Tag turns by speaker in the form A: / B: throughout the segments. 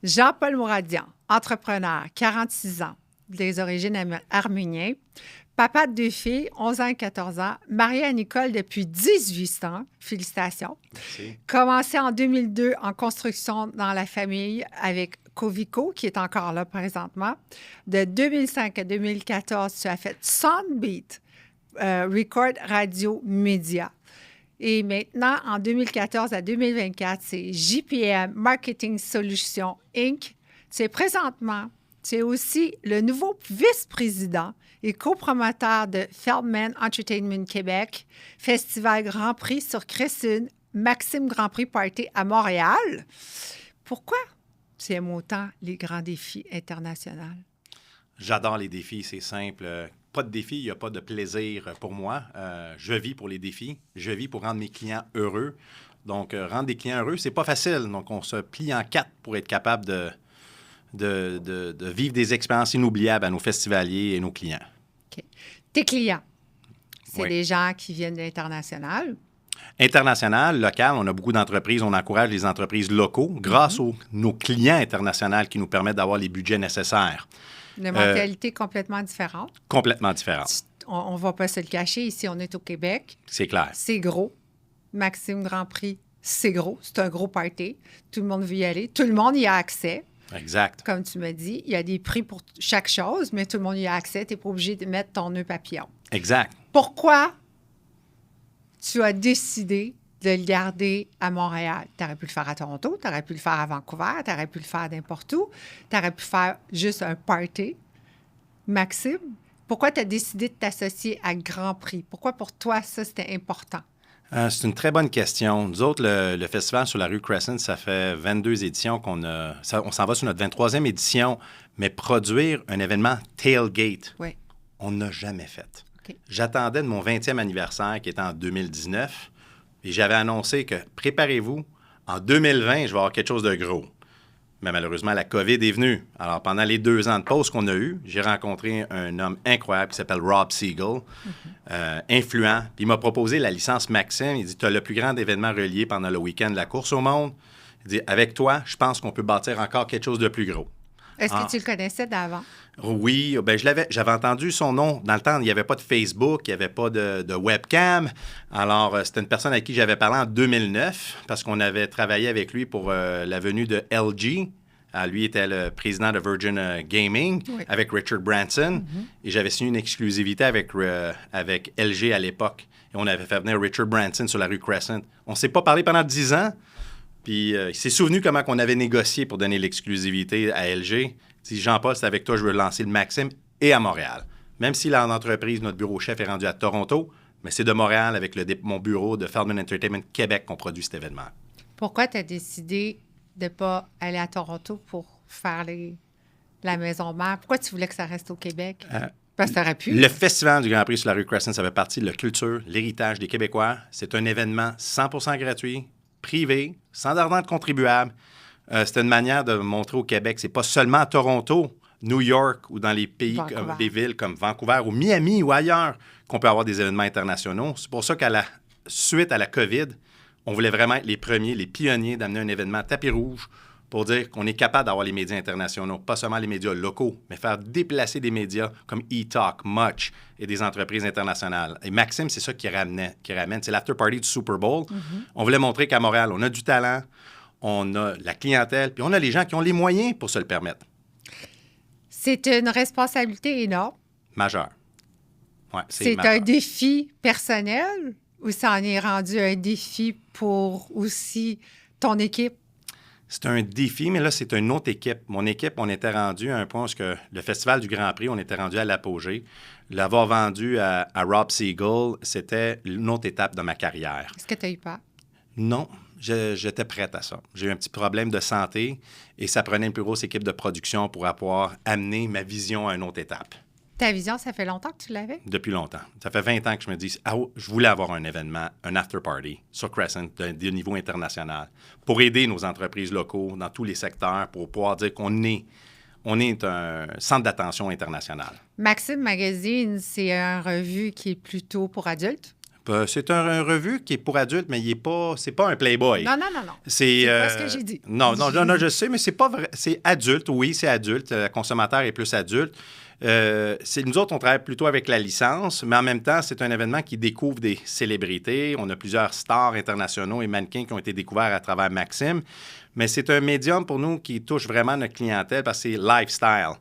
A: Jean-Paul Mouradian, entrepreneur, 46 ans, des origines arméniennes, papa de 2 filles, 11 ans et 14 ans, marié à Nicole depuis 18 ans. Félicitations.
B: Merci.
A: Commencé en 2002 en construction dans la famille avec Covico, qui est encore là présentement. De 2005 à 2014, tu as fait Soundbeat, Record Radio Média. Et maintenant, en 2014 à 2024, c'est JPM Marketing Solutions Inc. Tu es aussi le nouveau vice-président et copromoteur de Feldman Entertainment Québec, Festival Grand Prix sur Cresson, Maxime Grand Prix Party à Montréal. Pourquoi tu aimes autant les grands défis internationaux?
B: J'adore les défis, c'est simple. Pas de défi, il n'y a pas de plaisir pour moi. Je vis pour les défis. Je vis pour rendre mes clients heureux. Donc, rendre des clients heureux, c'est pas facile. Donc, on se plie en 4 pour être capable de vivre des expériences inoubliables à nos festivaliers et nos clients.
A: OK. Tes clients, c'est
B: Oui.
A: des gens qui viennent de l'international.
B: International, local, on a beaucoup d'entreprises. On encourage les entreprises locaux grâce aux nos clients internationaux qui nous permettent d'avoir les budgets nécessaires.
A: Une mentalité complètement différente.
B: Complètement différentes.
A: On ne va pas se le cacher. Ici, on est au Québec.
B: C'est clair.
A: C'est gros. Maxime Grand Prix, c'est gros. C'est un gros party. Tout le monde veut y aller. Tout le monde y a accès.
B: Exact.
A: Comme tu m'as dit, il y a des prix pour chaque chose, mais tout le monde y a accès. Tu n'es pas obligé de mettre ton nœud papillon.
B: Exact.
A: Pourquoi tu as décidé de le garder à Montréal? Tu aurais pu le faire à Toronto, tu aurais pu le faire à Vancouver, tu aurais pu le faire n'importe où, tu aurais pu faire juste un party. Maxime, pourquoi tu as décidé de t'associer à Grand Prix? Pourquoi pour toi, ça, c'était important?
B: C'est une très bonne question. Nous autres, le festival sur la rue Crescent, ça fait 22 éditions on s'en va sur notre 23e édition, mais produire un événement tailgate,
A: Oui.
B: on n'a jamais fait.
A: OK.
B: J'attendais de mon 20e anniversaire, qui était en 2019, et j'avais annoncé que, préparez-vous, en 2020, je vais avoir quelque chose de gros. Mais malheureusement, la COVID est venue. Alors, pendant les 2 ans de pause qu'on a eu, j'ai rencontré un homme incroyable qui s'appelle Rob Siegel, influent. Puis il m'a proposé la licence Maxime. Il dit, tu as le plus grand événement relié pendant le week-end de la course au monde. Il dit, avec toi, je pense qu'on peut bâtir encore quelque chose de plus gros.
A: Est-ce que tu le connaissais d'avant?
B: Oui, ben j'avais entendu son nom. Dans le temps, il n'y avait pas de Facebook, il n'y avait pas de webcam. Alors, c'était une personne avec qui j'avais parlé en 2009 parce qu'on avait travaillé avec lui pour la venue de LG. Lui était le président de Virgin Gaming avec Richard Branson. Et j'avais signé une exclusivité avec LG à l'époque. Et on avait fait venir Richard Branson sur la rue Crescent. On ne s'est pas parlé pendant 10 ans. Puis il s'est souvenu comment on avait négocié pour donner l'exclusivité à LG. Il dit, Jean-Paul, c'est avec toi, je veux lancer le Maxime et à Montréal. Même si l'entreprise, notre bureau chef est rendu à Toronto, mais c'est de Montréal avec mon bureau de Feldman Entertainment Québec qu'on produit cet événement.
A: Pourquoi tu as décidé de ne pas aller à Toronto pour faire la maison mère? Pourquoi tu voulais que ça reste au Québec? Parce que tu aurais pu.
B: Le Festival du Grand Prix sur la rue Crescent, ça fait partie de la culture, l'héritage des Québécois. C'est un événement 100% gratuit, privé, sans argent de contribuable. C'est une manière de montrer au Québec, c'est pas seulement à Toronto, New York ou dans les pays, des villes comme Vancouver ou Miami ou ailleurs qu'on peut avoir des événements internationaux. C'est pour ça suite à la COVID, on voulait vraiment être les premiers, les pionniers d'amener un événement tapis rouge pour dire qu'on est capable d'avoir les médias internationaux, pas seulement les médias locaux, mais faire déplacer des médias comme eTalk, Much et des entreprises internationales. Et Maxime, c'est ça qui ramène. C'est l'after-party du Super Bowl. On voulait montrer qu'à Montréal, on a du talent, on a la clientèle, puis on a les gens qui ont les moyens pour se le permettre.
A: C'est une responsabilité énorme.
B: Majeur. Ouais,
A: c'est
B: majeur.
A: Un défi personnel ou ça en est rendu un défi pour aussi ton équipe?
B: C'est un défi, mais là, c'est une autre équipe. Mon équipe, on était rendu à un point où le Festival du Grand Prix, on était rendu à l'apogée. L'avoir vendu à Rob Siegel, c'était une autre étape de ma carrière.
A: Est-ce que tu as eu peur?
B: Non, j'étais prête à ça. J'ai eu un petit problème de santé et ça prenait une plus grosse équipe de production pour pouvoir amener ma vision à une autre étape.
A: Ta vision, ça fait longtemps que tu l'avais?
B: Depuis longtemps. Ça fait 20 ans que je me dis, je voulais avoir un événement, un after-party sur Crescent de niveau international pour aider nos entreprises locaux dans tous les secteurs pour pouvoir dire qu'on est un centre d'attention international.
A: Maxime Magazine, c'est une revue qui est plutôt pour adultes?
B: C'est un revue qui est pour adultes, mais c'est pas un Playboy.
A: Non.
B: C'est
A: pas ce que j'ai dit.
B: Non, je sais, mais c'est pas vrai. C'est adulte, oui, c'est adulte. Le consommateur est plus adulte. Nous autres, on travaille plutôt avec la licence, mais en même temps, c'est un événement qui découvre des célébrités. On a plusieurs stars internationaux et mannequins qui ont été découverts à travers Maxim. Mais c'est un médium pour nous qui touche vraiment notre clientèle parce que c'est lifestyle.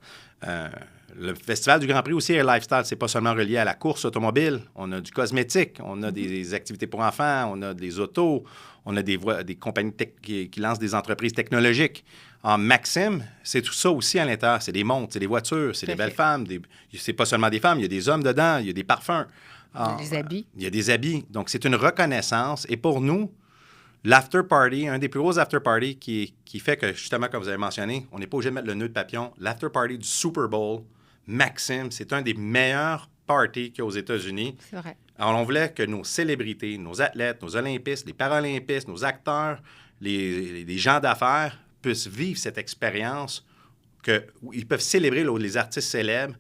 B: Le Festival du Grand Prix aussi est lifestyle. C'est pas seulement relié à la course automobile. On a du cosmétique, on a des activités pour enfants, on a des autos, on a des compagnies qui lancent des entreprises technologiques. En Maxim, c'est tout ça aussi à l'intérieur. C'est des montres, c'est des voitures, c'est des belles femmes. C'est pas seulement des femmes, il y a des hommes dedans, il y a des parfums.
A: Il y a des habits.
B: Il y a des habits. Donc, c'est une reconnaissance. Et pour nous, l'after party, un des plus gros after party qui fait que, justement, comme vous avez mentionné, on n'est pas obligé de mettre le nœud de papillon. L'after party du Super Bowl, Maxim, c'est un des meilleurs parties qu'il y a aux États-Unis.
A: C'est vrai.
B: Alors, on voulait que nos célébrités, nos athlètes, nos olympistes, les paralympistes, nos acteurs, les gens d'affaires puissent vivre cette expérience, qu'ils peuvent célébrer les artistes célèbres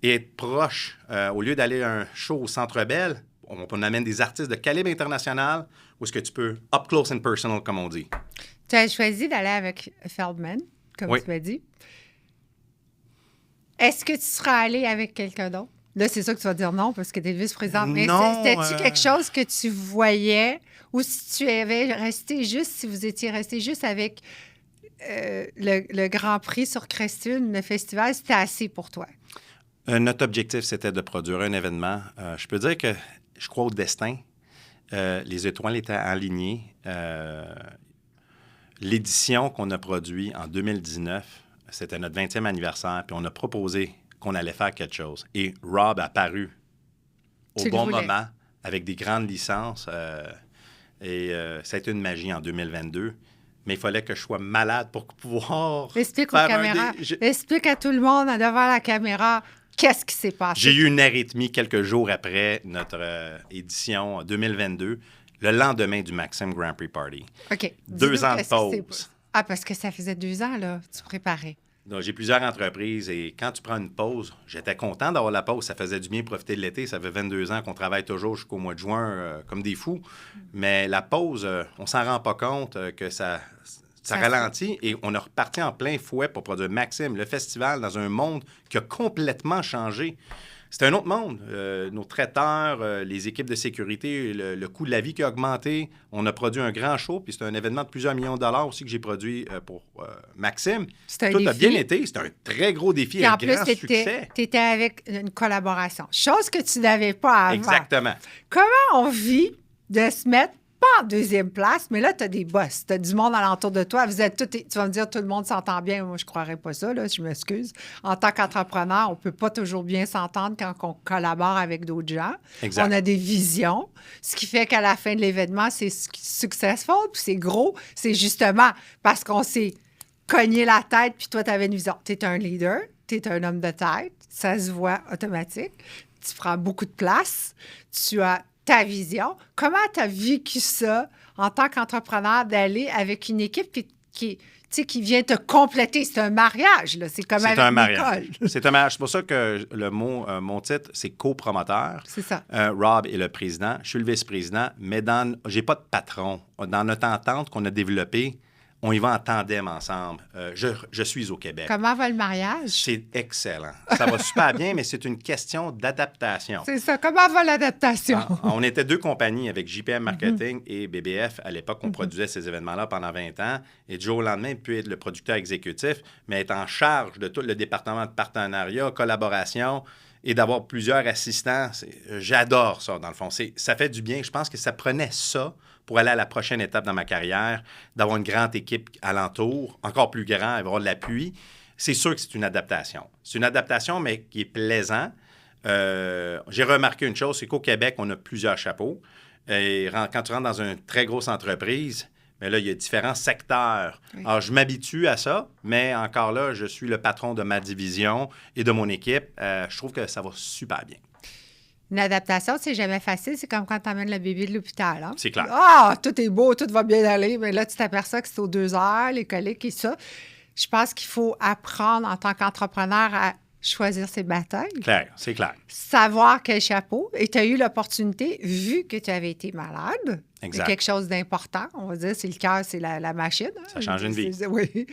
B: et être proches. Au lieu d'aller à un show au Centre Bell, on amène des artistes de calibre international où est-ce que tu peux up close and personal, comme on dit.
A: Tu as choisi d'aller avec Feldman, comme
B: Oui.
A: tu m'as dit. Est-ce que tu seras allé avec quelqu'un d'autre? Là, c'est sûr que tu vas dire non parce que tu es vice-présidente. Mais
B: Non,
A: c'était-tu quelque chose que tu voyais ou si tu avais resté juste, si vous étiez resté juste avec le Grand Prix sur Creston, le festival, c'était assez pour toi?
B: Notre objectif, c'était de produire un événement. Je peux dire que je crois au destin. Les étoiles étaient alignées. L'édition qu'on a produite en 2019, c'était notre 20e anniversaire, puis on a proposé qu'on allait faire quelque chose. Et Rob a apparu au bon moment, avec des grandes licences. Ça a été une magie en 2022. Mais il fallait que je sois malade pour pouvoir
A: Explique
B: faire
A: aux caméras. Explique à tout le monde devant la caméra qu'est-ce qui s'est passé.
B: J'ai eu une arythmie quelques jours après notre édition 2022, le lendemain du Maxim Grand Prix Party.
A: OK.
B: 2 ans de pause.
A: Ah, parce que ça faisait 2 ans, là, tu préparais.
B: Donc, j'ai plusieurs entreprises et quand tu prends une pause, j'étais content d'avoir la pause. Ça faisait du bien profiter de l'été. Ça fait 22 ans qu'on travaille toujours jusqu'au mois de juin comme des fous. Mais la pause, on s'en rend pas compte que ça ralentit et on est reparti en plein fouet pour produire Maxim, le festival, dans un monde qui a complètement changé. C'est un autre monde. Nos traiteurs, les équipes de sécurité, le coût de la vie qui a augmenté. On a produit un grand show, puis c'est un événement de plusieurs millions de dollars aussi que j'ai produit pour Maxim. Tout a bien été. C'est un très gros défi et un grand succès.
A: Tu étais avec une collaboration, chose que tu n'avais pas avant.
B: Exactement.
A: Comment on vit de se mettre pas en deuxième place, mais là, tu as des boss, tu as du monde alentour de toi. Vous êtes tous, tu vas me dire, tout le monde s'entend bien. Moi, je ne croirais pas ça, là, je m'excuse. En tant qu'entrepreneur, on ne peut pas toujours bien s'entendre quand on collabore avec d'autres gens.
B: Exact.
A: On a des visions, ce qui fait qu'à la fin de l'événement, c'est successful, puis c'est gros. C'est justement parce qu'on s'est cogné la tête, puis toi, tu avais une vision. Tu es un leader, tu es un homme de tête, ça se voit automatique. Tu prends beaucoup de place, tu as ta vision. Comment tu as vécu ça en tant qu'entrepreneur d'aller avec une équipe qui vient te compléter? C'est un mariage, là. C'est comme avec
B: un
A: Nicole.
B: mariage. C'est un mariage. C'est pour ça que le mot, mon titre, c'est copromoteur.
A: C'est ça.
B: Rob est le président. Je suis le vice-président, mais j'ai pas de patron. Dans notre entente qu'on a développée, on y va en tandem ensemble. Je suis au Québec.
A: Comment va le mariage?
B: C'est excellent. Ça va super bien, mais c'est une question d'adaptation.
A: C'est ça. Comment va l'adaptation?
B: On était 2 compagnies avec JPM Marketing et BBF. À l'époque, on produisait ces événements-là pendant 20 ans. Et du jour au lendemain, puis être le producteur exécutif, mais être en charge de tout le département de partenariat, collaboration et d'avoir plusieurs assistants. J'adore ça, dans le fond. Ça fait du bien. Je pense que ça prenait ça pour aller à la prochaine étape dans ma carrière, d'avoir une grande équipe alentour, encore plus grand, avoir de l'appui. C'est sûr que c'est une adaptation. C'est une adaptation, mais qui est plaisant. J'ai remarqué une chose, c'est qu'au Québec, on a plusieurs chapeaux. Et quand tu rentres dans une très grosse entreprise, bien là, il y a différents secteurs. Oui. Alors, je m'habitue à ça, mais encore là, je suis le patron de ma division et de mon équipe. Je trouve que ça va super bien.
A: Une adaptation, c'est jamais facile. C'est comme quand tu amènes le bébé de l'hôpital. Hein?
B: C'est clair.
A: Ah, tout est beau, tout va bien aller. Mais là, tu t'aperçois que c'est aux 2 heures, les coliques et ça. Je pense qu'il faut apprendre en tant qu'entrepreneur à choisir ses batailles,
B: Clair, c'est clair.
A: savoir quel chapeau. Et tu as eu l'opportunité, vu que tu avais été malade,
B: Exact.
A: de quelque chose d'important, on va dire, c'est le cœur, c'est la machine. Hein?
B: Ça change une vie.
A: Oui.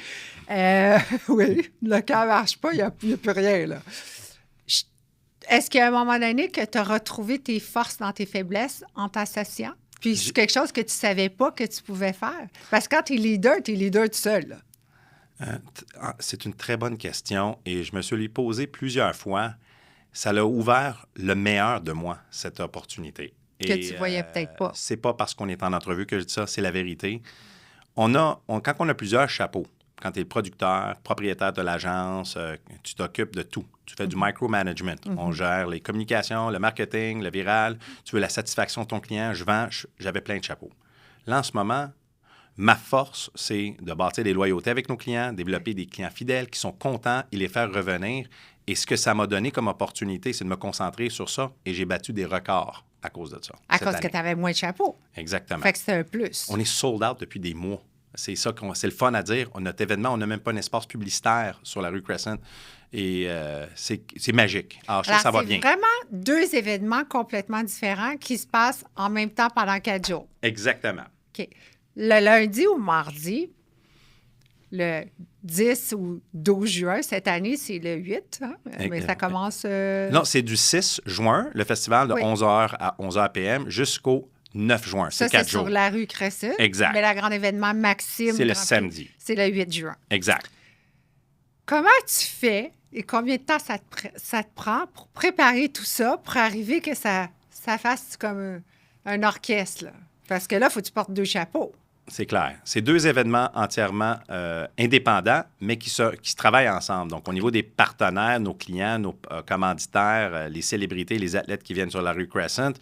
A: Oui, le cœur ne marche pas, il n'y a plus rien, là. Est-ce qu'à un moment donné, que tu as retrouvé tes forces dans tes faiblesses en t'associant? Puis c'est quelque chose que tu ne savais pas que tu pouvais faire? Parce que quand tu es leader tout seul, là.
B: C'est une très bonne question et je me suis posé plusieurs fois. Ça l'a ouvert le meilleur de moi, cette opportunité.
A: Que tu voyais peut-être pas.
B: C'est pas parce qu'on est en entrevue que je dis ça, c'est la vérité. Quand on a plusieurs chapeaux, quand tu es le producteur, propriétaire de l'agence, tu t'occupes de tout. Tu fais du micromanagement. On gère les communications, le marketing, le viral. Tu veux la satisfaction de ton client. J'avais plein de chapeaux. Là, en ce moment, ma force, c'est de bâtir des loyautés avec nos clients, développer des clients fidèles qui sont contents et les faire revenir. Et ce que ça m'a donné comme opportunité, c'est de me concentrer sur ça. Et j'ai battu des records à cause de ça.
A: À cause que tu avais moins de chapeaux.
B: Exactement.
A: Fait que c'est un plus.
B: On est sold out depuis des mois. C'est ça, c'est le fun à dire. Notre événement, on n'a même pas un espace publicitaire sur la rue Crescent. Et c'est magique. Alors, ça va bien.
A: C'est vraiment deux événements complètement différents qui se passent en même temps pendant 4 jours.
B: Exactement.
A: OK. Le lundi ou mardi, le 10 ou 12 juin, cette année, c'est le 8, hein? Mais ça commence...
B: Non, c'est du 6 juin, le festival de 11h à 11h PM jusqu'au 9 juin. C'est 4 jours.
A: Sur la rue Crescent.
B: Exact.
A: Mais le grand événement Maxime...
B: C'est le samedi.
A: C'est le 8 juin.
B: Exact.
A: Comment tu fais et combien de temps ça te prend pour préparer tout ça, pour arriver que ça fasse comme un orchestre, là? Parce que là, il faut que tu portes 2 chapeaux.
B: C'est clair. C'est 2 événements entièrement indépendants, mais qui se travaillent ensemble. Donc, au niveau des partenaires, nos clients, nos commanditaires, les célébrités, les athlètes qui viennent sur la rue Crescent,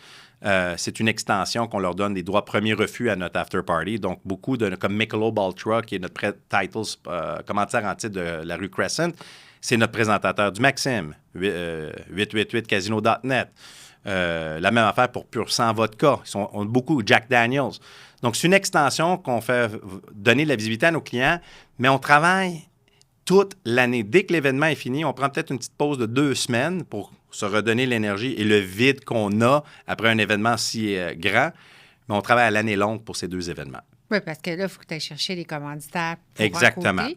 B: c'est une extension qu'on leur donne des droits premier refus à notre after party. Donc, beaucoup comme Michelob Ultra, qui est notre titles commanditaire en titre de la rue Crescent, c'est notre présentateur du Maxime, 888casino.net. La même affaire pour Pur Sang Vodka. On a beaucoup Jack Daniels. Donc, c'est une extension qu'on fait donner de la visibilité à nos clients, mais on travaille toute l'année. Dès que l'événement est fini, on prend peut-être une petite pause de 2 semaines pour se redonner l'énergie et le vide qu'on a après un événement si grand. Mais on travaille à l'année longue pour ces 2 événements.
A: Oui, parce que là, il faut que tu ailles chercher les commanditaires.
B: Exactement.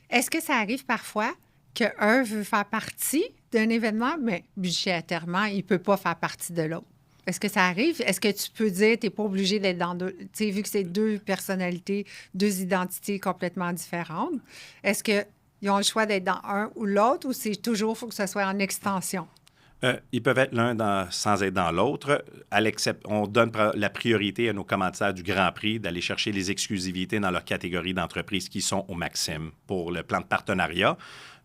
A: Est-ce que ça arrive parfois qu'un veut faire partie d'un événement, mais budgétairement, il ne peut pas faire partie de l'autre? Est-ce que ça arrive? Est-ce que tu peux dire, tu n'es pas obligé d'être dans 2... Tu sais, vu que c'est 2 personnalités, 2 identités complètement différentes, est-ce qu'ils ont le choix d'être dans un ou l'autre, ou c'est toujours, il faut que ce soit en extension?
B: Ils peuvent être l'un sans être dans l'autre. On donne la priorité à nos commanditaires du Grand Prix d'aller chercher les exclusivités dans leur catégorie d'entreprises qui sont au Maxime pour le plan de partenariat.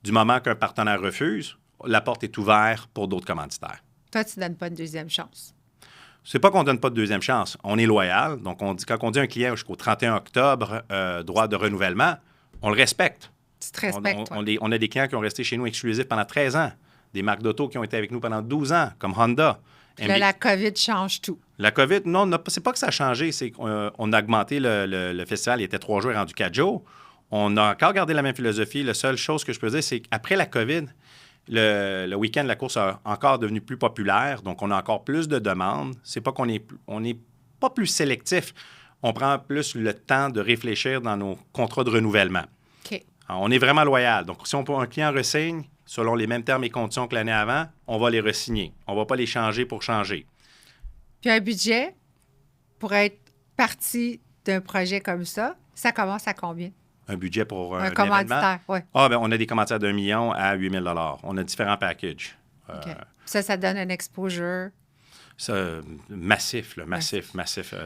B: Du moment qu'un partenaire refuse, la porte est ouverte pour d'autres commanditaires.
A: Toi, tu ne donnes pas une deuxième chance.
B: C'est pas qu'on ne donne pas de deuxième chance. On est loyal. Donc, quand on dit à un client jusqu'au 31 octobre, droit de renouvellement, on le respecte.
A: Tu te respectes,
B: on a des clients qui ont resté chez nous exclusifs pendant 13 ans. Des marques d'auto qui ont été avec nous pendant 12 ans, comme Honda.
A: Là, la COVID change tout.
B: La COVID, non, c'est pas que ça a changé. C'est qu'on a augmenté le festival. Il était 3 jours et rendu 4 jours. On a encore gardé la même philosophie. La seule chose que je peux dire, c'est qu'après la COVID, le week-end, la course a encore devenu plus populaire. Donc, on a encore plus de demandes. C'est pas qu'on est pas plus sélectif. On prend plus le temps de réfléchir dans nos contrats de renouvellement.
A: OK.
B: Alors, on est vraiment loyal. Donc, si un client resigne selon les mêmes termes et conditions que l'année avant, on va les re-signer. On ne va pas les changer pour changer.
A: Puis un budget, pour être partie d'un projet comme ça commence à combien?
B: Un budget pour un
A: commanditaire, oui.
B: On a des commanditaires d'1 million à 8 000 $. On a différents packages.
A: OK. Ça donne un exposure.
B: Massif.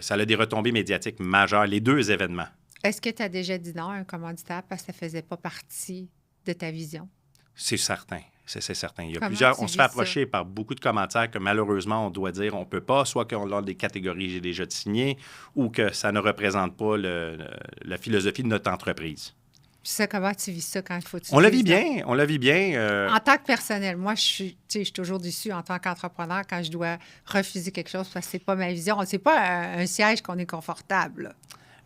B: Ça a des retombées médiatiques majeures, les 2 événements.
A: Est-ce que tu as déjà dit non à un commanditaire parce que ça ne faisait pas partie de ta vision?
B: C'est certain. C'est certain. Il y a
A: Comment
B: on se fait approcher par beaucoup de commentaires que malheureusement, on doit dire on ne peut pas, soit qu'on a des catégories j'ai déjà signées ou que ça ne représente pas la philosophie de notre entreprise.
A: Puis ça, comment tu vis ça quand il faut que tu
B: On la vit bien.
A: En tant que personnel, moi, je suis toujours déçue en tant qu'entrepreneur quand je dois refuser quelque chose parce que c'est pas ma vision. C'est pas un siège qu'on est confortable, là.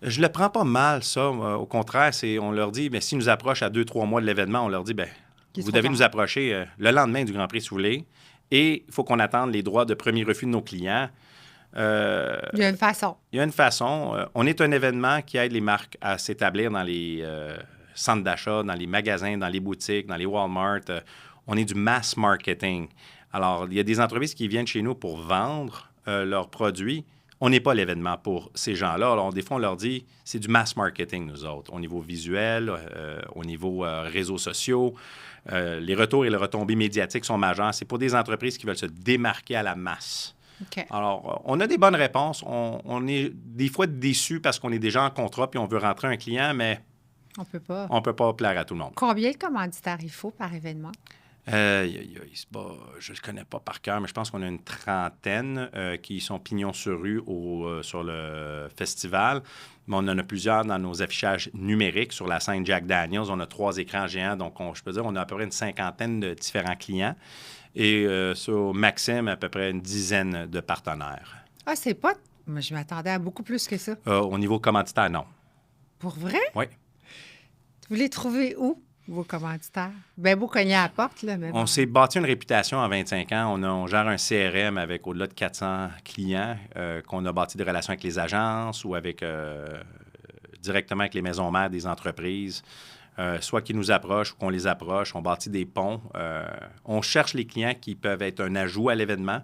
B: Je le prends pas mal, ça. Au contraire, on leur dit, s'ils nous approchent à 2-3 mois de l'événement, on leur dit, Vous devez nous approcher le lendemain du Grand Prix, si vous voulez. Et il faut qu'on attende les droits de premier refus de nos clients.
A: Il y a une façon.
B: Il y a une façon. On est un événement qui aide les marques à s'établir dans les centres d'achat, dans les magasins, dans les boutiques, dans les Walmart. On est du mass marketing. Alors, il y a des entreprises qui viennent chez nous pour vendre leurs produits. On n'est pas l'événement pour ces gens-là. Alors, des fois, on leur dit, c'est du mass marketing, nous autres, au niveau visuel, au niveau réseaux sociaux. Les retours et les retombées médiatiques sont majeurs. C'est pour des entreprises qui veulent se démarquer à la masse.
A: Okay.
B: Alors, on a des bonnes réponses. On est des fois déçus parce qu'on est déjà en contrat puis on veut rentrer un client, mais
A: on peut pas.
B: On peut pas plaire à tout le monde.
A: Combien de commanditaires il faut par événement?
B: Je ne le connais pas par cœur, mais je pense qu'on a une trentaine qui sont pignons sur rue sur le festival. Mais on en a plusieurs dans nos affichages numériques sur la scène Jack Daniels. On a 3 écrans géants, donc je peux dire on a à peu près une cinquantaine de différents clients. Et sur Maxime, à peu près une dizaine de partenaires.
A: Ah, c'est pas... Moi, je m'attendais à beaucoup plus que ça.
B: Au niveau commanditaire, non.
A: Pour vrai?
B: Oui.
A: Vous les trouvez où, vos commanditaires? Bien beau cogner à la porte, là. Mais
B: on s'est bâti une réputation en 25 ans. On gère un CRM avec au-delà de 400 clients qu'on a bâti des relations avec les agences ou avec directement avec les maisons mères des entreprises. Soit qu'ils nous approchent ou qu'on les approche. On bâtit des ponts. On cherche les clients qui peuvent être un ajout à l'événement.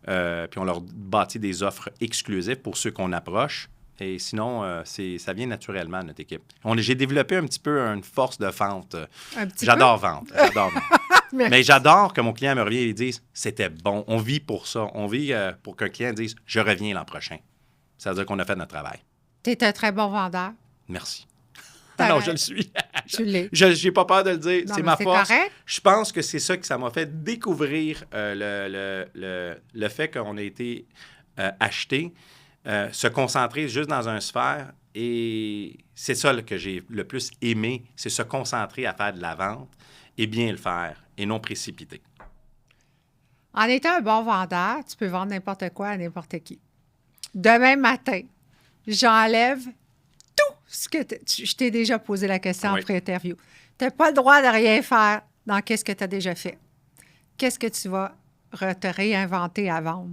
B: Puis on leur bâtit des offres exclusives pour ceux qu'on approche. Et sinon, ça vient naturellement, notre équipe. J'ai développé un petit peu une force de vente. J'adore vendre. Mais j'adore que mon client me revienne et dise « C'était bon. » On vit pour ça. On vit pour qu'un client dise « Je reviens l'an prochain. » Ça veut dire qu'on a fait notre travail.
A: Tu es un très bon vendeur.
B: Merci. Non, je le suis.
A: Tu l'es.
B: Je n'ai pas peur de le dire. C'est ma force.
A: Correct.
B: Je pense que c'est ça que ça m'a fait découvrir le fait qu'on a été acheté, se concentrer juste dans une sphère. Et c'est ça là, que j'ai le plus aimé, c'est se concentrer à faire de la vente et bien le faire et non précipiter.
A: En étant un bon vendeur, tu peux vendre n'importe quoi à n'importe qui. Demain matin, j'enlève ce que je t'ai déjà posé la question en pré-interview. Tu n'as pas le droit de rien faire dans qu'est-ce que tu as déjà fait. Qu'est-ce que tu vas te réinventer à vendre?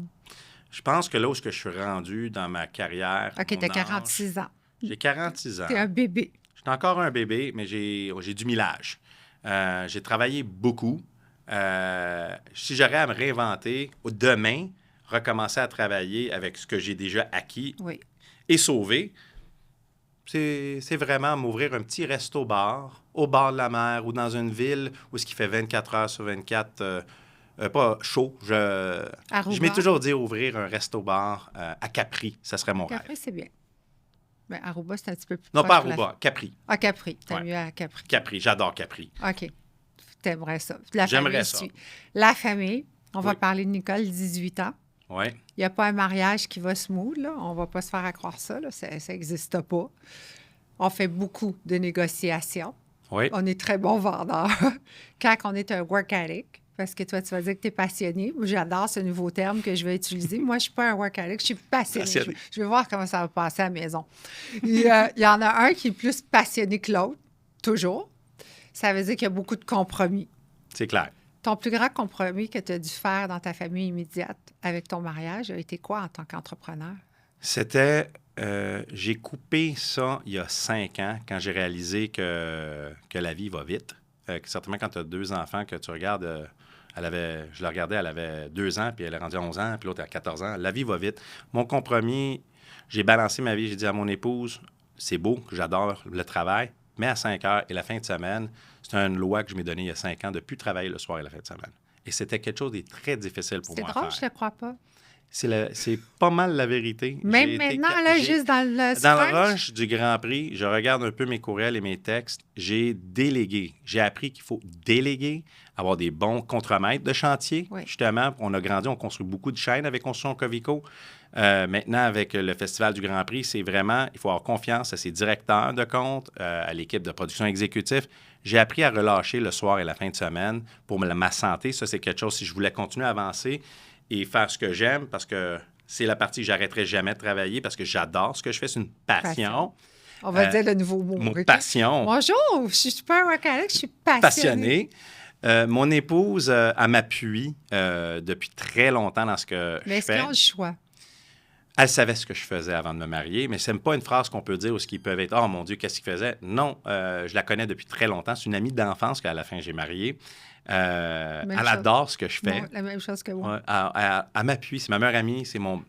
B: Je pense que là où je suis rendu dans ma carrière...
A: OK, tu as 46 ans.
B: J'ai 46 ans.
A: Tu es un bébé.
B: Je suis encore un bébé, mais j'ai du millage. J'ai travaillé beaucoup. Si j'aurais à me réinventer, demain, recommencer à travailler avec ce que j'ai déjà acquis et sauvé, c'est vraiment m'ouvrir un petit resto-bar au bord de la mer ou dans une ville où ce qui fait 24 heures sur 24, pas chaud. Je m'ai toujours dit ouvrir un resto-bar à Capri. Ça serait mon rêve.
A: Capri, c'est bien. Bien, Aruba, c'est un petit peu plus
B: Non, pas Aruba, Capri.
A: Ah, Capri. T'aimes mieux à Capri.
B: Capri, j'adore Capri.
A: OK. T'aimerais ça.
B: J'aimerais ça.
A: La famille, on va parler de Nicole, 18 ans.
B: Oui.
A: Il n'y a pas un mariage qui va smooth, là. On ne va pas se faire croire ça, là. Ça n'existe pas. On fait beaucoup de négociations.
B: Oui.
A: On est très bons vendeurs. Quand on est un work addict, parce que toi, tu vas dire que tu es passionné. J'adore ce nouveau terme que je vais utiliser. Moi, je ne suis pas un work addict, je suis passionné. Je vais voir comment ça va passer à la maison. Il y en a un qui est plus passionné que l'autre, toujours. Ça veut dire qu'il y a beaucoup de compromis.
B: C'est clair.
A: Ton plus grand compromis que tu as dû faire dans ta famille immédiate avec ton mariage a été quoi en tant qu'entrepreneur? C'était,
B: j'ai coupé ça il y a 5 ans quand j'ai réalisé que la vie va vite. Certainement, quand tu as 2 enfants, que tu regardes, je la regardais, elle avait 2 ans, puis elle est rendue à 11 ans, puis l'autre à 14 ans. La vie va vite. Mon compromis, j'ai balancé ma vie. J'ai dit à mon épouse, c'est beau, j'adore le travail, mais à 5 heures et la fin de semaine, c'est une loi que je m'ai donnée il y a 5 ans de ne plus travailler le soir et la fin de semaine. Et c'était quelque chose de très difficile pour moi à faire.
A: C'est drôle, je ne le crois pas.
B: C'est pas mal la vérité.
A: Même maintenant, là, juste dans le
B: Dans le rush du Grand Prix, je regarde un peu mes courriels et mes textes. J'ai délégué. J'ai appris qu'il faut déléguer, avoir des bons contremaîtres de chantier. Oui. Justement, on a grandi, on construit beaucoup de chaînes avec Construction Covico. Maintenant, avec le Festival du Grand Prix, c'est vraiment, il faut avoir confiance à ses directeurs de compte, à l'équipe de production exécutive. J'ai appris à relâcher le soir et la fin de semaine pour ma santé. Ça, c'est quelque chose, si je voulais continuer à avancer et faire ce que j'aime, parce que c'est la partie que j'arrêterai jamais de travailler, parce que j'adore ce que je fais, c'est une passion.
A: On va dire le nouveau mot.
B: Mon passion.
A: Bonjour, je suis super workaholic, je suis passionné.
B: Mon épouse, elle m'appuie depuis très longtemps dans ce que
A: Mais
B: je
A: est-ce
B: fais.
A: qu'ils ont le choix?
B: Elle savait ce que je faisais avant de me marier, mais ce n'est pas une phrase qu'on peut dire où ce qu'ils peuvent être « Oh mon Dieu, qu'est-ce qu'il faisait? » Non, je la connais depuis très longtemps. C'est une amie d'enfance qu'à la fin, j'ai mariée. Elle
A: Même chose.
B: adore ce que je fais.
A: Bon, la même chose que moi.
B: Ouais, elle m'appuie. C'est ma meilleure amie. C'est mon...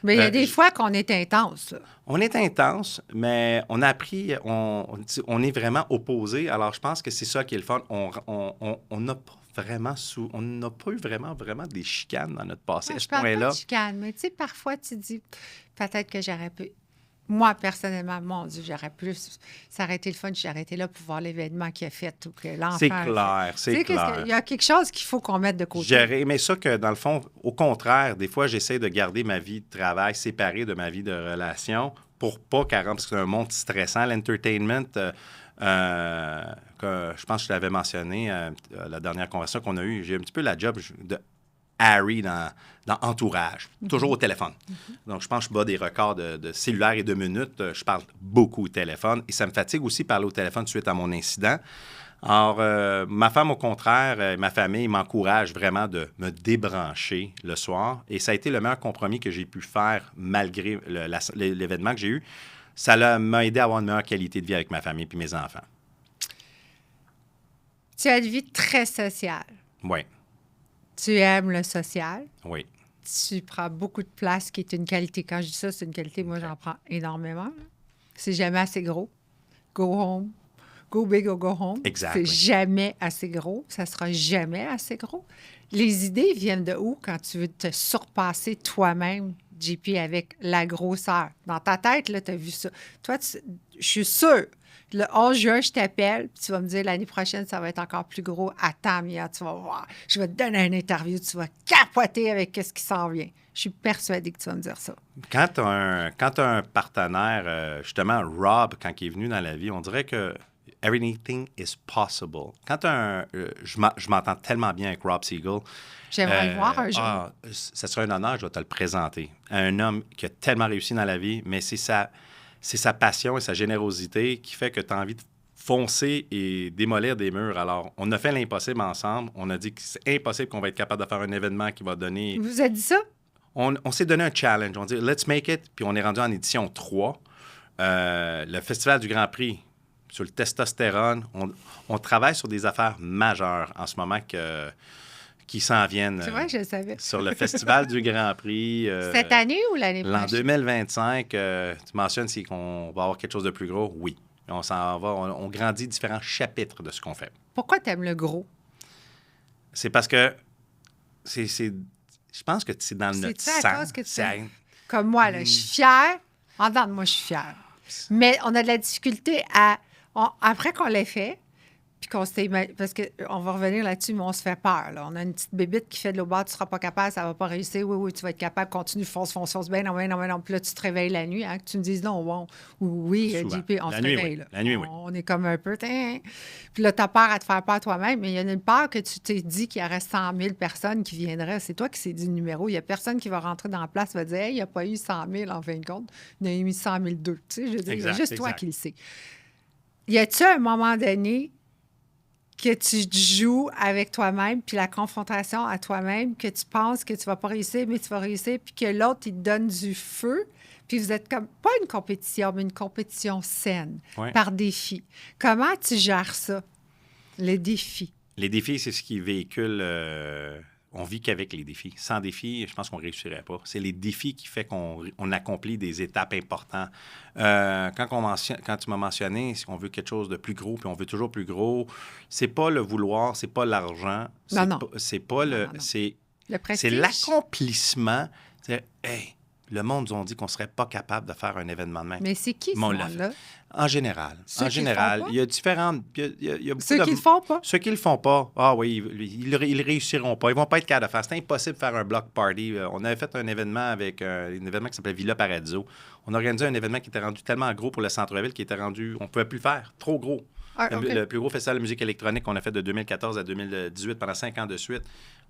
A: Mais il y a des
B: je-
A: fois qu'on est intense, là.
B: On est intense, mais on a appris... On est vraiment opposés. Alors, je pense que c'est ça qui est le fun. On n'a pas vraiment on n'a pas eu vraiment des chicanes dans notre passé à
A: Je
B: ce
A: parle pas
B: point-là.
A: de chicane, mais tu sais, parfois, tu dis, peut-être que j'aurais pu... Moi, personnellement, mon Dieu, j'aurais plus... Ça aurait été le fun si j'aurais été là pour voir l'événement qu'il a fait ou que l'enfant
B: C'est
A: a fait.
B: clair,
A: Tu
B: c'est
A: sais,
B: clair.
A: il y a quelque chose qu'il faut qu'on mette de côté.
B: J'aurais aimé ça que, dans le fond, au contraire, des fois, j'essaie de garder ma vie de travail séparée de ma vie de relation pour pas qu'elle rentre, parce que c'est un monde stressant. L'entertainment, que je pense que je l'avais mentionné la dernière conversation qu'on a eue, j'ai un petit peu la job de Harry dans Entourage, toujours au téléphone. Donc, je pense que je bats des records de cellulaire et de minutes. Je parle beaucoup au téléphone et ça me fatigue aussi de parler au téléphone suite à mon incident. Alors, ma femme, au contraire, et ma famille m'encouragent vraiment de me débrancher le soir. Et ça a été le meilleur compromis que j'ai pu faire malgré l'événement que j'ai eu. Ça m'a aidé à avoir une meilleure qualité de vie avec ma famille et mes enfants.
A: Tu as une vie très sociale.
B: Oui,
A: Tu aimes le social.
B: oui.
A: Tu prends beaucoup de place, qui est une qualité. Quand je dis ça, c'est une qualité, moi, j'en prends énormément. Là. C'est jamais assez gros. Go home. Go big or go home.
B: Exactly.
A: C'est jamais assez gros. Ça sera jamais assez gros. Les idées viennent de où quand tu veux te surpasser toi-même, JP, avec la grosseur? Dans ta tête, là, tu as vu ça. Toi, je suis sûre, le 11 juin, je t'appelle, puis tu vas me dire l'année prochaine, ça va être encore plus gros. Attends, Mia, tu vas voir. Je vais te donner une interview, tu vas capoter avec ce qui s'en vient. Je suis persuadée que tu vas me dire ça.
B: Quand tu as un partenaire, justement, Rob, quand il est venu dans la vie, on dirait que everything is possible. Quand je m'entends tellement bien avec Rob Siegel.
A: J'aimerais le voir un jour.
B: Ça serait un honneur, je vais te le présenter. Un homme qui a tellement réussi dans la vie, mais c'est sa passion et sa générosité qui fait que tu as envie de foncer et démolir des murs. Alors, on a fait l'impossible ensemble. On a dit que c'est impossible qu'on va être capable de faire un événement qui va donner...
A: Vous avez dit ça?
B: On s'est donné un challenge. On dit « Let's make it », puis on est rendu en édition 3. Le Festival du Grand Prix sur le testostérone. On travaille sur des affaires majeures en ce moment qui s'en viennent.
A: C'est vrai, je le savais.
B: Sur le Festival du Grand Prix.
A: Cette année ou l'année
B: L'an
A: prochaine?
B: 2025, tu mentionnes qu'on va avoir quelque chose de plus gros? Oui. On s'en va. On grandit différents chapitres de ce qu'on fait.
A: Pourquoi tu aimes le gros?
B: C'est parce que je pense que c'est dans notre
A: C'est-tu à cause
B: sang.
A: que tu Comme moi, là, je suis fière. En dedans de moi, je suis fière. Mais on a de la difficulté après qu'on l'ait fait, puis qu'on s'est... Parce qu'on va revenir là-dessus, mais on se fait peur. Là. On a une petite bébite qui fait de l'eau bas, tu ne seras pas capable, ça ne va pas réussir. Oui, tu vas être capable, continue, fonce. Ben non. Puis là, tu te réveilles la nuit, hein, que tu me dises non, bon. Oui,
B: Souvent.
A: JP, on
B: La
A: se
B: nuit,
A: réveille.
B: oui.
A: Là.
B: La nuit, oui.
A: On est comme un peu... Puis là, tu as peur à te faire peur toi-même, mais il y a une peur que tu t'es dit qu'il y aurait 100 000 personnes qui viendraient. C'est toi qui s'est dit le numéro. Il n'y a personne qui va rentrer dans la place et va dire hey, il n'y a pas eu 100 000 en fin de compte. Il y en a eu 100 000 deux. Tu sais, je veux dire, il y a juste toi qui le sais. Y a-tu un moment donné que tu joues avec toi-même, puis la confrontation à toi-même, que tu penses que tu vas pas réussir, mais tu vas réussir, puis que l'autre, il te donne du feu, puis vous êtes comme, pas une compétition, mais une compétition saine, par défi. Comment tu gères ça, les défis?
B: Les défis, c'est ce qui véhicule... on vit qu'avec les défis. Sans défis, je pense qu'on ne réussirait pas. C'est les défis qui font qu'on accomplit des étapes importantes. Quand tu m'as mentionné, si on veut quelque chose de plus gros, puis on veut toujours plus gros, c'est pas le vouloir, c'est pas l'argent. C'est pas le... C'est l'accomplissement. C'est, hey, le monde nous a dit qu'on ne serait pas capable de faire un événement de même.
A: Mais c'est qui ce monde-là?
B: En général. Il y a différentes... Il y a beaucoup
A: Ceux qui le font pas?
B: Ceux qui le font pas, ils réussiront pas. Ils vont pas être capables de faire. C'est impossible de faire un block party. On avait fait un événement avec un événement qui s'appelait Villa Paradiso. On a organisé un événement qui était rendu tellement gros pour le centre-ville qu'il était rendu... On ne pouvait plus le faire. Trop gros. Le plus gros festival de musique électronique qu'on a fait de 2014 à 2018 pendant 5 ans de suite.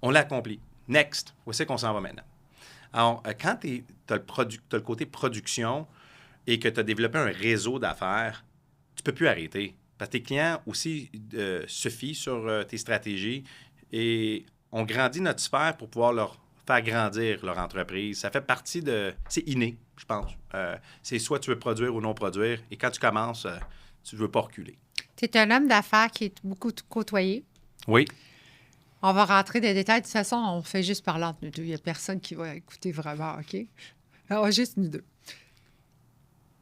B: On l'a accompli. Next. Où c'est qu'on s'en va maintenant? Alors, quand tu as le côté production et que tu as développé un réseau d'affaires, tu peux plus arrêter. Parce que tes clients aussi se fient sur tes stratégies et on grandit notre sphère pour pouvoir leur faire grandir leur entreprise. Ça fait partie de... C'est inné, je pense. C'est soit tu veux produire ou non produire. Et quand tu commences, tu ne veux pas reculer.
A: Tu es un homme d'affaires qui est beaucoup côtoyé.
B: Oui.
A: On va rentrer dans les détails. De toute façon, on fait juste parler entre nous deux. Il n'y a personne qui va écouter vraiment, OK? Alors, juste nous deux.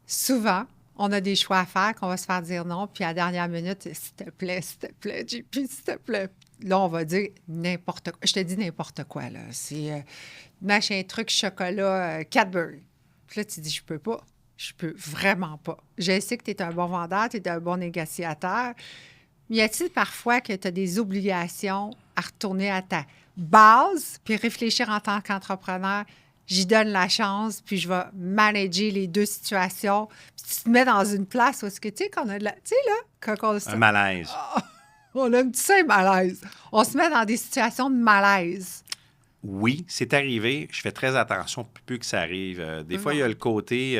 A: Souvent, on a des choix à faire qu'on va se faire dire non, puis à la dernière minute, s'il te plaît, JP, s'il te plaît. Là, on va dire n'importe quoi. Je te dis n'importe quoi, là. C'est machin truc chocolat Cadbury. Puis là, tu dis, je peux pas. Je peux vraiment pas. Je sais que tu es un bon vendeur, tu es un bon négociateur. Mais y a-t-il parfois que tu as des obligations à retourner à ta base, puis réfléchir en tant qu'entrepreneur? J'y donne la chance, puis je vais manager les deux situations. Puis tu te mets dans une place où est-ce que, tu sais, qu'on a de la... Tu sais, là, quand on...
B: Un malaise.
A: On a un petit malaise. On se met dans des situations de malaise.
B: Oui, c'est arrivé. Je fais très attention pour plus que ça arrive. Des fois, il y a le côté...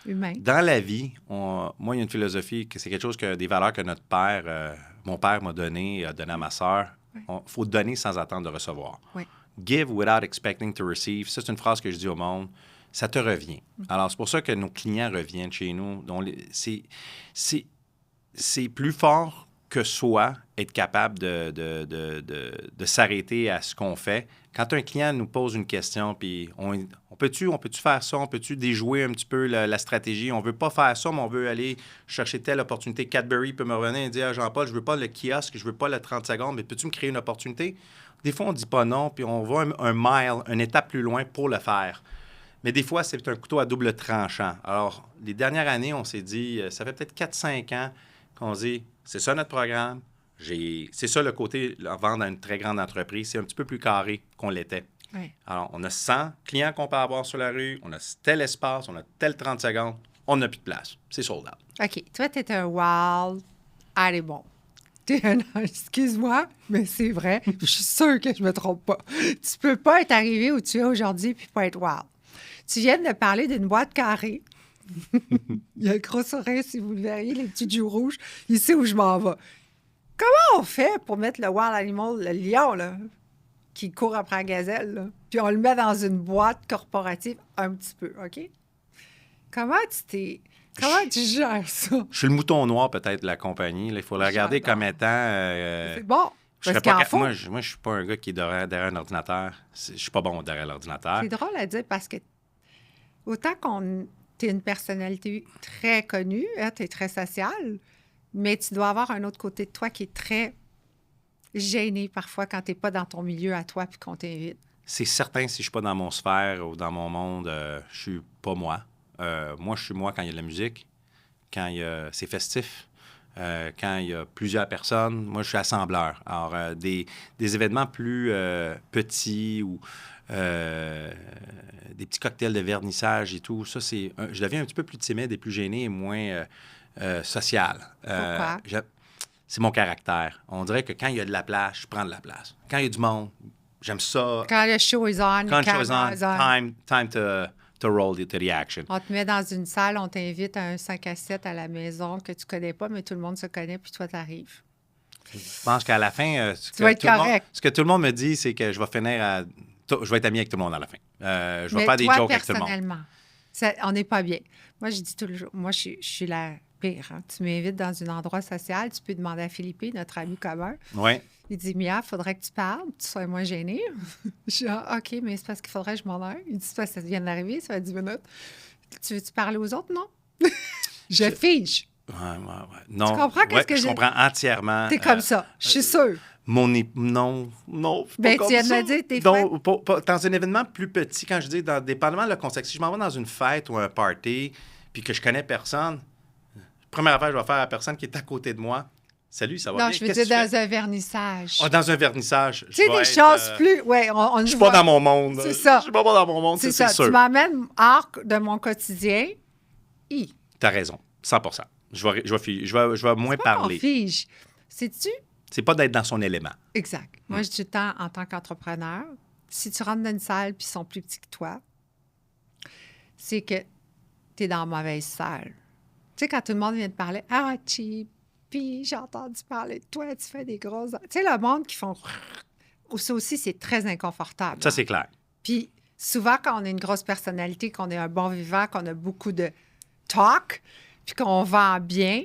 A: humain.
B: Dans la vie, moi, il y a une philosophie que c'est quelque chose des valeurs que notre père, mon père m'a donné, a donné à ma sœur. Il faut donner sans attendre de recevoir.
A: Oui.
B: Give without expecting to receive. Ça, c'est une phrase que je dis au monde. Ça te revient. Alors, c'est pour ça que nos clients reviennent chez nous. Donc, c'est plus fort que soi être capable de s'arrêter à ce qu'on fait. Quand un client nous pose une question, puis on peut-tu faire ça, on peut-tu déjouer un petit peu la stratégie, on veut pas faire ça, mais on veut aller chercher telle opportunité. Cadbury peut me revenir et dire, Jean-Paul, je veux pas le kiosque, je veux pas le 30 secondes, mais peux-tu me créer une opportunité? Des fois, on dit pas non, puis on va un mile, une étape plus loin pour le faire. Mais des fois, c'est un couteau à double tranchant. Alors, les dernières années, on s'est dit, ça fait peut-être 4-5 ans qu'on se dit, c'est ça notre programme, c'est ça le côté vendre à une très grande entreprise, c'est un petit peu plus carré qu'on l'était.
A: Oui.
B: Alors, on a 100 clients qu'on peut avoir sur la rue, on a tel espace, on a tel 30 secondes, on n'a plus de place. C'est sold out.
A: OK. Toi, tu es un wild. Allez, bon. Excuse-moi, mais c'est vrai. Je suis sûre que je me trompe pas. Tu peux pas être arrivé où tu es aujourd'hui puis pas être wild. Tu viens de parler d'une boîte carrée. Il y a le gros sourire, si vous le verriez, les petits joues rouges. Il sait où je m'en vais. Comment on fait pour mettre le wild animal, le lion, là, qui court après la gazelle, là, puis on le met dans une boîte corporative un petit peu, OK? Comment tu gères ça?
B: Je suis le mouton noir peut-être de la compagnie. Là. Il faut le regarder comme étant...
A: C'est bon.
B: Je
A: Parce
B: serais
A: qu'en
B: pas,
A: fond,
B: moi, je suis pas un gars qui est derrière un ordinateur. Je suis pas bon derrière l'ordinateur.
A: c'est drôle à dire parce que autant t'es une personnalité très connue, hein, t'es très sociale, mais tu dois avoir un autre côté de toi qui est très gêné parfois quand t'es pas dans ton milieu à toi puis qu'on t'invite.
B: C'est certain, si je suis pas dans mon sphère ou dans mon monde, je suis pas moi. Moi, je suis moi quand il y a de la musique, quand c'est festif, quand il y a plusieurs personnes. Moi, je suis assembleur. Alors, des événements plus petits ou des petits cocktails de vernissage et tout, ça, je deviens un petit peu plus timide et plus gêné et moins social.
A: Pourquoi?
B: C'est mon caractère. On dirait que quand il y a de la place, je prends de la place. Quand il y a du monde, j'aime ça.
A: Quand le show is on,
B: Quand le show is on, time to roll to the action.
A: On te met dans une salle, on t'invite à un 5 à 7 à la maison que tu connais pas, mais tout le monde se connaît, puis toi, t'arrives.
B: Je pense qu'à la fin,
A: Tu vas être correct.
B: ce que tout le monde me dit, c'est que je vais finir je vais être ami avec tout le monde à la fin. Je vais
A: Mais
B: faire des
A: toi,
B: jokes avec tout le monde.
A: personnellement, on n'est pas bien. Moi, je dis toujours, moi, je suis la pire. Hein. Tu m'invites dans un endroit social, tu peux demander à Philippe, notre ami commun.
B: Oui.
A: Il dit, Mia, il faudrait que tu parles, tu sois moins gênée. Je dis, OK, mais c'est parce qu'il faudrait que je m'en aille. Il dit, c'est parce que ça vient d'arriver, ça fait 10 minutes. Tu veux-tu parler aux autres? Non. je fige.
B: Ouais. Non.
A: Tu comprends qu'est-ce que
B: je comprends entièrement.
A: T'es comme ça, je suis sûre.
B: Non.
A: Ben, tu viens de me dire, t'es fait.
B: Dans un événement plus petit, quand je dis, dépendamment de le contexte, si je m'en vais dans une fête ou un party, puis que je connais personne, première affaire que je vais faire à la personne qui est à côté de moi, salut, ça va bien?
A: Non, je veux dire dans un vernissage.
B: Dans un vernissage.
A: Tu sais, des choses plus... Ouais,
B: je suis pas dans mon monde.
A: C'est ça.
B: Je suis pas dans mon monde, c'est sûr.
A: Tu m'emmènes hors de mon quotidien.
B: T'as raison, 100%. Je vais moins parler.
A: Fige. Sais-tu?
B: C'est pas d'être dans son élément.
A: Exact. Moi, je dis tout le temps, en tant qu'entrepreneur, si tu rentres dans une salle puis ils sont plus petits que toi, c'est que tu es dans la mauvaise salle. Tu sais, quand tout le monde vient te parler, cheap, Puis j'ai entendu parler de toi, tu fais des grosses... Tu sais, le monde qui font... Ça aussi, c'est très inconfortable.
B: Ça, c'est clair.
A: Puis souvent, quand on a une grosse personnalité, qu'on est un bon vivant, qu'on a beaucoup de talk, puis qu'on vend bien,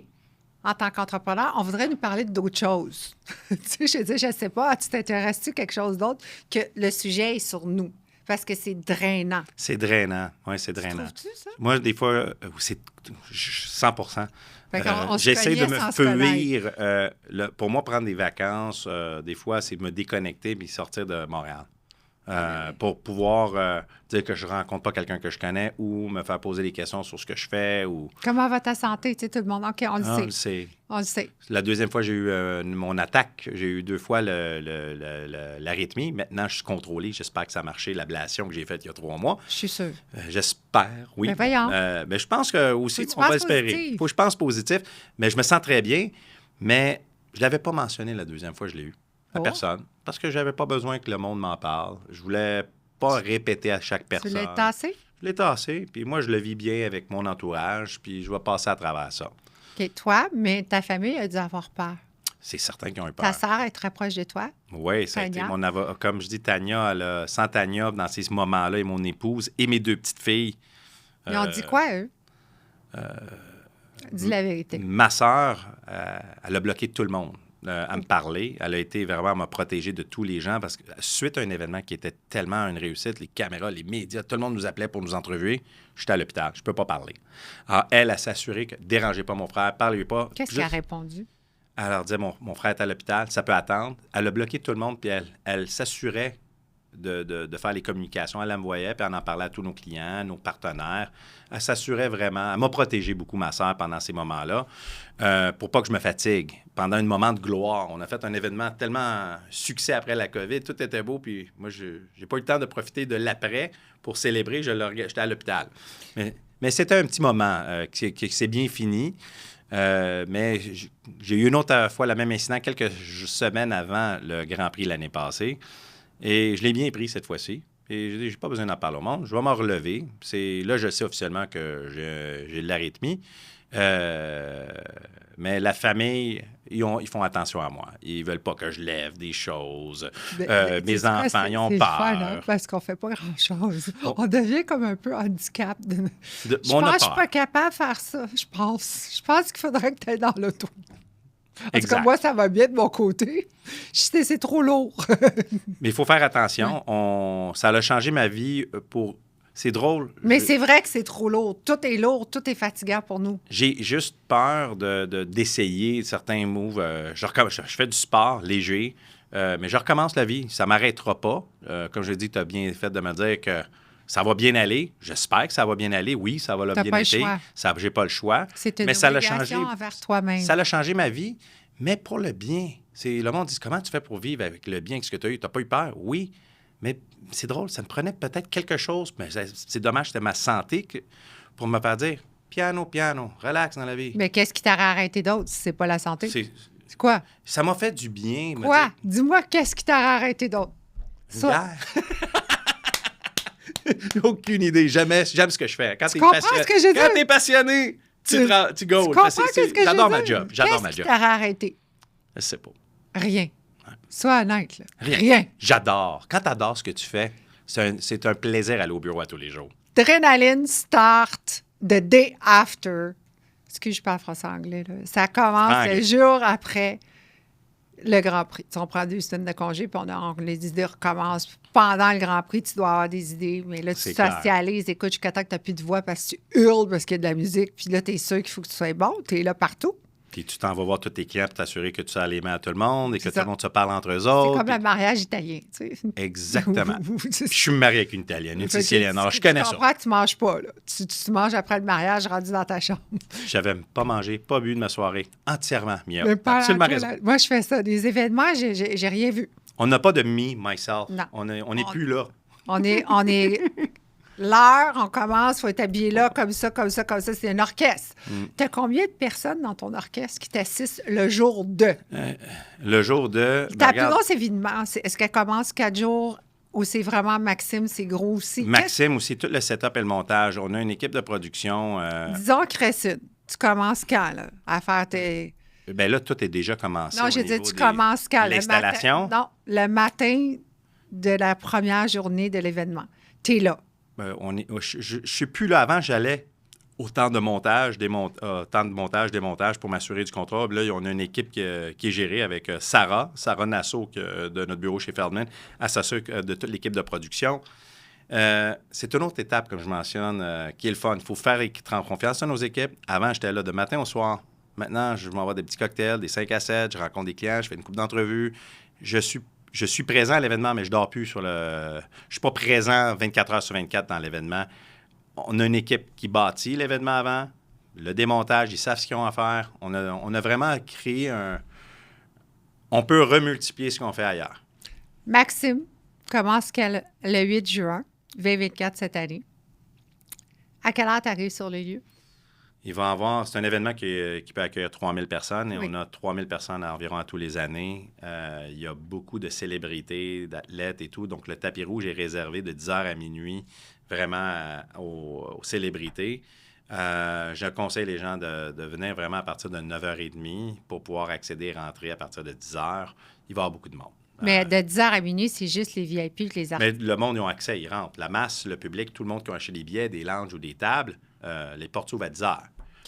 A: en tant qu'entrepreneur, on voudrait nous parler d'autres choses. Tu sais, je dis, je sais pas, tu t'intéresses-tu à quelque chose d'autre que le sujet est sur nous? Parce que c'est drainant.
B: C'est drainant. Oui, c'est drainant.
A: Trouves-tu ça?
B: Moi, des fois, c'est 100
A: Fait qu'on se
B: j'essaie de
A: connaît
B: me
A: sans se
B: fuir. Pour moi, prendre des vacances, des fois, c'est me déconnecter et sortir de Montréal. Pour pouvoir dire que je rencontre pas quelqu'un que je connais ou me faire poser des questions sur ce que je fais. Ou...
A: Comment va ta santé? Tu sais, tout le monde, OK, on le
B: Ah,
A: sait.
B: on le sait.
A: On le sait.
B: La deuxième fois, j'ai eu mon attaque. J'ai eu 2 fois l'arythmie. Maintenant, je suis contrôlé. J'espère que ça a marché, l'ablation que j'ai faite il y a 3 mois.
A: Je suis sûre.
B: J'espère, oui.
A: Mais voyons.
B: Mais je pense que aussi,
A: Faut que tu
B: on va
A: penses
B: espérer.
A: positif.
B: Il faut que je pense positif. Mais je me sens très bien. Mais je ne l'avais pas mentionné la deuxième fois que je l'ai eu. À
A: Oh.
B: personne. Parce que je n'avais pas besoin que le monde m'en parle. Je voulais pas répéter à chaque
A: Tu
B: personne.
A: l'as tassé?
B: Je l'ai tassé. Puis moi, je le vis bien avec mon entourage. Puis je vais passer à travers ça.
A: OK, toi, mais ta famille a dû avoir peur.
B: C'est certain qu'ils ont eu
A: Ta
B: peur.
A: sœur est très proche de toi.
B: Oui, ça a été
A: Tania.
B: mon avocat. Comme je dis, Tania, sans Tania, dans ces moments-là, et mon épouse et mes 2 petites filles.
A: Ils ont dit quoi, eux? Dis la vérité.
B: Ma sœur, elle a bloqué tout le monde à me parler. Elle a été vraiment à me protéger de tous les gens parce que suite à un événement qui était tellement une réussite, les caméras, les médias, tout le monde nous appelait pour nous entrevuer. J'étais à l'hôpital, je peux pas parler. Alors, elle s'est assurée que dérangez pas mon frère, parlez pas.
A: Qu'est-ce qu'elle a répondu?
B: Elle leur disait, mon frère est à l'hôpital, ça peut attendre. Elle a bloqué tout le monde, puis elle s'assurait de faire les communications. Elle me voyait, puis elle en parlait à tous nos clients, nos partenaires. Elle s'assurait vraiment. Elle m'a protégé beaucoup, ma sœur, pendant ces moments-là, pour pas que je me fatigue. Pendant un moment de gloire, on a fait un événement tellement succès après la COVID, tout était beau, puis moi, j'ai pas eu le temps de profiter de l'après pour célébrer. J'étais à l'hôpital. Mais c'était un petit moment qui s'est bien fini. Mais j'ai eu une autre fois le même incident quelques semaines avant le Grand Prix l'année passée. Et je l'ai bien pris cette fois-ci. Et j'ai dit, j'ai pas besoin d'en parler au monde. Je vais m'en relever. Là, je sais officiellement que j'ai de l'arythmie. Mais la famille, ils font attention à moi. Ils veulent pas que je lève des choses. Mes enfants, ils ont
A: c'est
B: peur.
A: le fun, hein, parce qu'on fait pas grand-chose. On devient comme un peu handicap. Je
B: On a
A: pense que je suis
B: peur.
A: pas capable de faire ça, je pense. Je pense qu'il faudrait que tu ailles dans l'auto. En tout cas,
B: Exact.
A: moi, ça va bien de mon côté. C'est trop lourd.
B: Mais il faut faire attention. Ça a changé ma vie pour... C'est drôle.
A: Mais c'est vrai que c'est trop lourd. Tout est lourd, tout est fatigant pour nous.
B: J'ai juste peur d'essayer certains moves. Je fais du sport léger, mais je recommence la vie. Ça ne m'arrêtera pas. Comme je dis, tu as bien fait de me dire que ça va bien aller. J'espère que ça va bien aller. Oui, ça va
A: T'as
B: bien
A: pas le
B: été.
A: choix.
B: J'ai pas le choix.
A: C'est une
B: mais ça l'a
A: obligation
B: changé.
A: envers toi-même.
B: Ça a changé ma vie, mais pour le bien. Le monde dit, comment tu fais pour vivre avec le bien que ce que tu as eu? Tu n'as pas eu peur? Oui. Mais c'est drôle, ça me prenait peut-être quelque chose, mais c'est dommage, c'était ma santé pour me faire dire piano, relax dans la vie.
A: Mais qu'est-ce qui t'aurait arrêté d'autre si c'est pas la santé? C'est quoi?
B: Ça m'a fait du bien. me
A: Quoi?
B: dire,
A: Dis-moi, qu'est-ce qui t'aurait arrêté d'autre?
B: une
A: Ça.
B: guerre. J'ai aucune idée. J'aime ce que je fais. Quand
A: Tu comprends ce que je
B: Quand
A: dis?
B: t'es passionné, tu goes.
A: Tu comprends qu'est-ce que
B: J'adore
A: je veux
B: ma
A: dire?
B: job. J'adore ma
A: Qu'est-ce qui
B: job.
A: t'aurait arrêté?
B: Je sais pas.
A: Rien. Sois honnête, là.
B: Rien. J'adore. Quand t'adores ce que tu fais, c'est un plaisir aller au bureau à tous les jours.
A: Adrenaline start the day after. Excuse, je parle français-anglais. Là. Ça commence
B: Anglais.
A: le jour après le Grand Prix. Tu sais, on prend 2 semaines de congé, puis les idées recommencent. Pendant le Grand Prix, tu dois avoir des idées, mais là, tu
B: C'est clair.
A: socialises, écoute, jusqu'à temps que tu n'as plus de voix parce que tu hurles parce qu'il y a de la musique, puis là, tu es sûr qu'il faut que tu sois bon, tu es là partout.
B: Puis tu t'en vas voir tous tes clients pour t'assurer que tu as les mains à tout le monde et que
A: C'est
B: tout
A: ça.
B: le monde se parle entre eux
A: C'est
B: autres.
A: comme
B: puis-
A: le mariage italien, tu sais.
B: Exactement.
A: C'est
B: Puis je suis marié avec une Italienne, une
A: Fait que
B: Sicilienne. Alors, je connais
A: tu
B: ça.
A: comprends que tu manges pas, là. Tu manges après le mariage rendu dans ta chambre.
B: J'avais pas mangé, pas bu de ma soirée. Entièrement, Mia.
A: Mais
B: T'as absolument
A: pendant
B: raison.
A: moi, je fais ça. Des événements, j'ai rien vu.
B: On n'a pas de me, myself.
A: Non.
B: On n'est plus là.
A: On est l'heure, on commence, il faut être habillé là, comme ça, comme ça, comme ça. C'est un orchestre. Tu as combien de personnes dans ton orchestre qui t'assistent le jour de?
B: Le jour de...
A: Ta plus
B: regarde,
A: grosse événement, est-ce qu'elle commence 4 jours ou c'est vraiment Maxime, c'est gros aussi?
B: Maxime aussi, tout le setup et le montage. On a une équipe de production.
A: Disons Cresside, tu commences quand, là, à faire
B: Bien là, tout est déjà commencé.
A: Non,
B: au
A: j'ai dit,
B: niveau
A: tu commences quand?
B: l'installation.
A: Non, le matin de la première journée de l'événement. Tu es là.
B: Je ne suis plus là. Avant, j'allais au temps de montage, démontage pour m'assurer du contrat. Puis là, on a une équipe qui est gérée avec Sarah Nassau de notre bureau chez Feldman. Elle s'assure de toute l'équipe de production. C'est une autre étape, comme je mentionne, qui est le fun. Il faut faire prendre confiance à nos équipes. Avant, j'étais là de matin au soir. Maintenant, je m'envoie des petits cocktails, des 5 à 7, je rencontre des clients, je fais une couple d'entrevues. Je suis présent à l'événement, mais je dors plus sur le... Je suis pas présent 24 heures sur 24 dans l'événement. On a une équipe qui bâtit l'événement avant, le démontage, ils savent ce qu'ils ont à faire. On a vraiment créé un... On peut remultiplier ce qu'on fait ailleurs.
A: Maxime commence le 8 juin 2024 cette année. À quelle heure tu arrives sur le lieu?
B: C'est un événement qui peut accueillir 3000 personnes et
A: Oui.
B: on a 3000 personnes environ à tous les années. Il y a beaucoup de célébrités, d'athlètes et tout. Donc, le tapis rouge est réservé de 10h à minuit vraiment aux célébrités. Je conseille les gens de venir vraiment à partir de 9h30 pour pouvoir accéder et rentrer à partir de 10h. Il va y avoir beaucoup de monde.
A: Mais de 10h à minuit, c'est juste les VIP et les artistes.
B: Mais le monde, ils ont accès, ils rentrent. La masse, le public, tout le monde qui a acheté des billets, des lounges ou des tables, les portes s'ouvrent à 10h.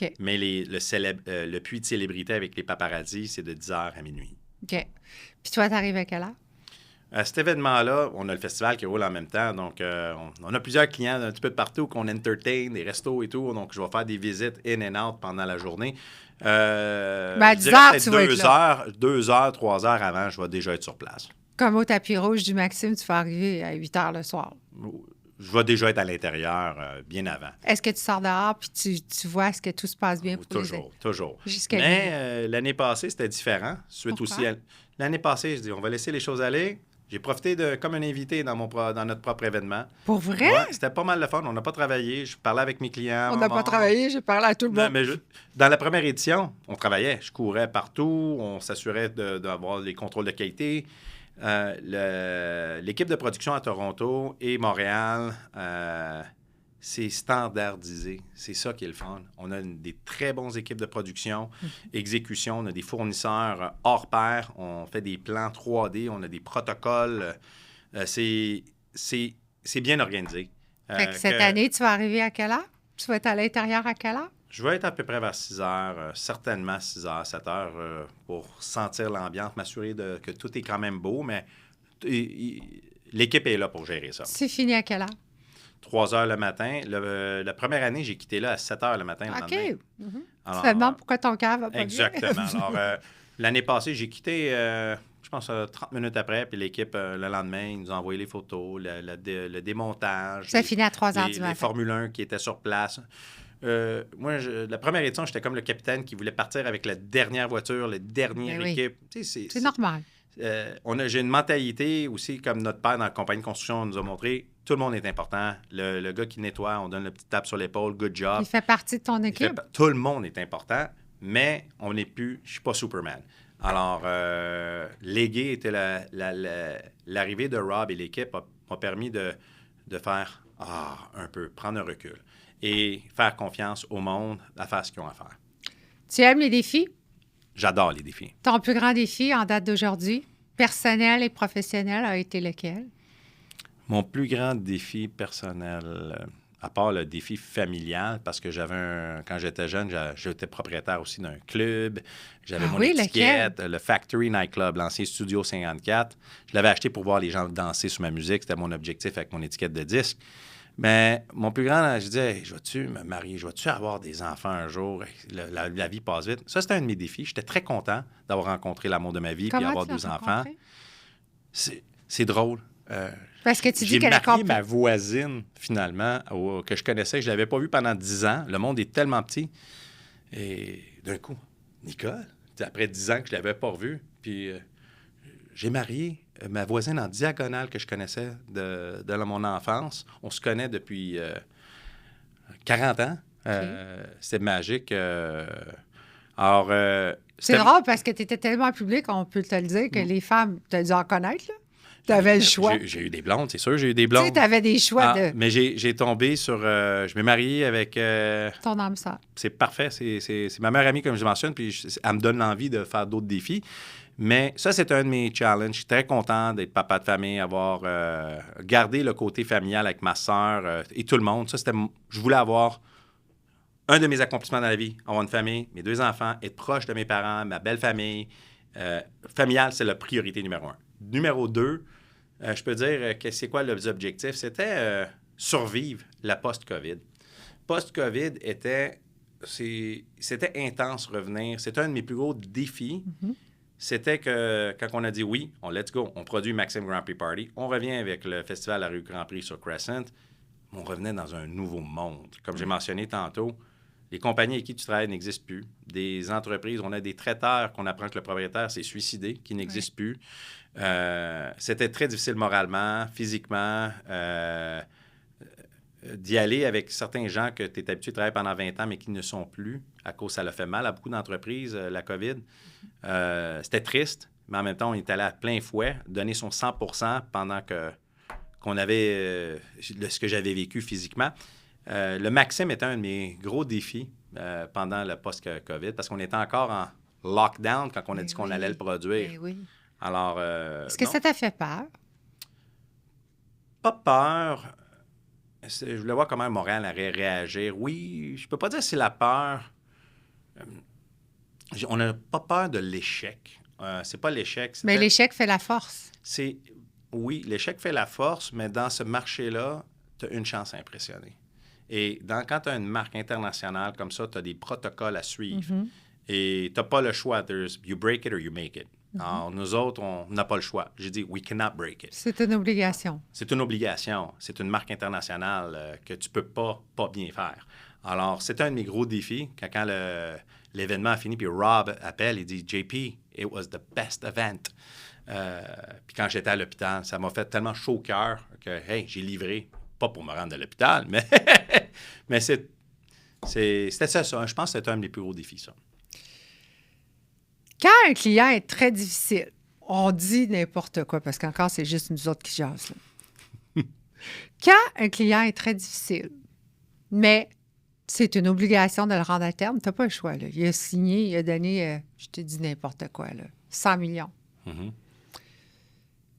A: OK.
B: Mais le puits de célébrité avec les paparazzis, c'est de 10h à minuit.
A: OK. Puis toi, tu arrives à quelle heure?
B: À cet événement-là, on a le festival qui roule en même temps. Donc, on a plusieurs clients un petit peu de partout qu'on entertain, des restos et tout. Donc, je vais faire des visites in and out pendant la journée.
A: À 10 heures, tu vas être là.
B: 2 heures, 3 heures avant, je vais déjà être sur place.
A: Comme au tapis rouge du Maxime, tu vas arriver à 8 heures le soir.
B: Je vais déjà être à l'intérieur bien avant.
A: Est-ce que tu sors dehors puis tu vois est-ce que tout se passe bien pour
B: Toujours.
A: Jusqu'à
B: Mais l'année passée, c'était différent.
A: Pourquoi?
B: L'année passée, je dis, on va laisser les choses aller. J'ai profité comme un invité dans notre propre événement.
A: Pour vrai?
B: Ouais, c'était pas mal le fun. On n'a pas travaillé. Je parlais avec mes clients.
A: On n'a pas travaillé, j'ai parlé à tout le monde.
B: Mais dans la première édition, on travaillait. Je courais partout. On s'assurait d'avoir les contrôles de qualité. L'équipe de production à Toronto et Montréal, c'est standardisé. C'est ça qui est le fun. On a des très bonnes équipes de production, exécution. On a des fournisseurs hors pair. On fait des plans 3D. On a des protocoles. C'est bien organisé.
A: Fait que cette année, tu vas arriver à quelle heure? Tu vas être à l'intérieur à quelle heure?
B: Je vais être à peu près vers 6 heures, certainement 6 heures, 7 heures, pour sentir l'ambiance, m'assurer que tout est quand même beau, mais l'équipe est là pour gérer ça.
A: C'est fini à quelle heure?
B: 3 heures le matin. La première année, j'ai quitté là à 7 heures le matin.
A: OK.
B: Alors,
A: tu te demandes pourquoi ton cœur va pas
B: exactement.
A: bien.
B: Alors, l'année passée, j'ai quitté, je pense, 30 minutes après, puis l'équipe, le lendemain, ils nous a envoyé les photos, le démontage.
A: Ça finit à 3 heures du matin.
B: Les Formule 1 qui étaient sur place. Moi, la première édition, j'étais comme le capitaine qui voulait partir avec la dernière voiture, la dernière équipe.
A: Tu sais, c'est normal.
B: J'ai une mentalité aussi, comme notre père dans la compagnie de construction nous a montré, tout le monde est important. Le gars qui nettoie, on donne le petit tape sur l'épaule, good job.
A: Il fait partie de ton équipe.
B: Tout le monde est important, mais on n'est plus, je ne suis pas Superman. Alors, léguer était l'arrivée de Rob et l'équipe m'a permis de faire un peu, prendre un recul et faire confiance au monde à faire ce qu'ils ont à faire.
A: Tu aimes les défis?
B: J'adore les défis.
A: Ton plus grand défi en date d'aujourd'hui, personnel et professionnel, a été lequel?
B: Mon plus grand défi personnel, à part le défi familial, parce que quand j'étais jeune, j'étais propriétaire aussi d'un club. J'avais mon étiquette, le Factory Nightclub, l'ancien Studio 54. Je l'avais acheté pour voir les gens danser sur ma musique. C'était mon objectif avec mon étiquette de disque. Mais mon plus grand, je disais, je vais-tu me marier? Je vais-tu avoir des enfants un jour? La vie passe vite. Ça, c'était un de mes défis. J'étais très content d'avoir rencontré l'amour de ma vie et avoir 2 enfants. C'est drôle.
A: Parce que tu dis qu'elle
B: J'ai marié ma voisine, finalement, que je connaissais, que je ne l'avais pas vue pendant 10 ans. Le monde est tellement petit. Et d'un coup, Nicole, après 10 ans que je ne l'avais pas revue, puis j'ai marié ma voisine en diagonale que je connaissais de mon enfance. On se connaît depuis 40 ans. C'est magique. Alors,
A: c'est drôle parce que tu étais tellement public, on peut te le dire, que les femmes, tu as dû en connaître, là. Tu avais le choix.
B: J'ai eu des blondes, c'est sûr, j'ai eu des
A: Tu sais,
B: blondes.
A: tu avais des choix de
B: Mais j'ai tombé sur... je m'ai marié avec...
A: ton âme sœur.
B: c'est parfait, c'est ma meilleure amie, comme je mentionne, puis elle me donne l'envie de faire d'autres défis. Mais ça, c'est un de mes challenges. Je suis très content d'être papa de famille, avoir gardé le côté familial avec ma sœur et tout le monde. Ça, je voulais avoir un de mes accomplissements dans la vie, avoir une famille, mes 2 enfants, être proche de mes parents, ma belle famille. Familial, c'est la priorité numéro 1. Numéro 2, je peux dire que c'est quoi les objectifs? C'était survivre la post-COVID. Post-COVID c'était intense revenir. C'était un de mes plus gros défis.
A: Mm-hmm.
B: C'était que quand on a dit oui, let's go, on produit Maxime Grand Prix Party, on revient avec le festival à la rue Grand Prix sur Crescent, on revenait dans un nouveau monde. Comme j'ai mentionné tantôt, les compagnies avec qui tu travailles n'existent plus. Des entreprises, on a des traiteurs qu'on apprend que le propriétaire s'est suicidé, qui n'existent plus. C'était très difficile moralement, physiquement, d'y aller avec certains gens que tu es habitué de travailler pendant 20 ans, mais qui ne sont plus, à cause ça l'a fait mal à beaucoup d'entreprises, la COVID. C'était triste, mais en même temps, on est allé à plein fouet, donner son 100 pendant qu'on avait ce que j'avais vécu physiquement. Le Maxime était un de mes gros défis pendant le post-COVID, parce qu'on était encore en lockdown quand on a dit qu'on allait le produire.
A: Mais oui.
B: Alors,
A: Est-ce que
B: non,
A: ça t'a fait peur?
B: pas peur. Je voulais voir comment Montréal allait réagir. Oui, je peux pas dire que c'est la peur. On n'a pas peur de l'échec. C'est pas l'échec.
A: Mais l'échec fait la force.
B: Oui, l'échec fait la force, mais dans ce marché-là, tu as une chance à impressionner. Et quand tu as une marque internationale comme ça, tu as des protocoles à suivre.
A: Mm-hmm.
B: Et tu n'as pas le choix. You break it or you make it. Alors, nous autres, on n'a pas le choix. J'ai dit, we cannot break it.
A: C'est une obligation.
B: C'est une obligation. C'est une marque internationale que tu peux pas bien faire. Alors, c'était un de mes gros défis. Quand l'événement a fini, puis Rob appelle, il dit, JP, it was the best event. Puis quand j'étais à l'hôpital, ça m'a fait tellement chaud au cœur que, hey, j'ai livré. Pas pour me rendre à l'hôpital, mais c'était ça. Je pense que c'était un de mes plus gros défis, ça.
A: Quand un client est très difficile, on dit n'importe quoi, parce qu'encore, c'est juste nous autres qui jasent. Là. Quand un client est très difficile, mais c'est une obligation de le rendre à terme, tu n'as pas le choix. Là. Il a signé, il a donné, je te dis n'importe quoi, là, 100 millions.
B: Mm-hmm.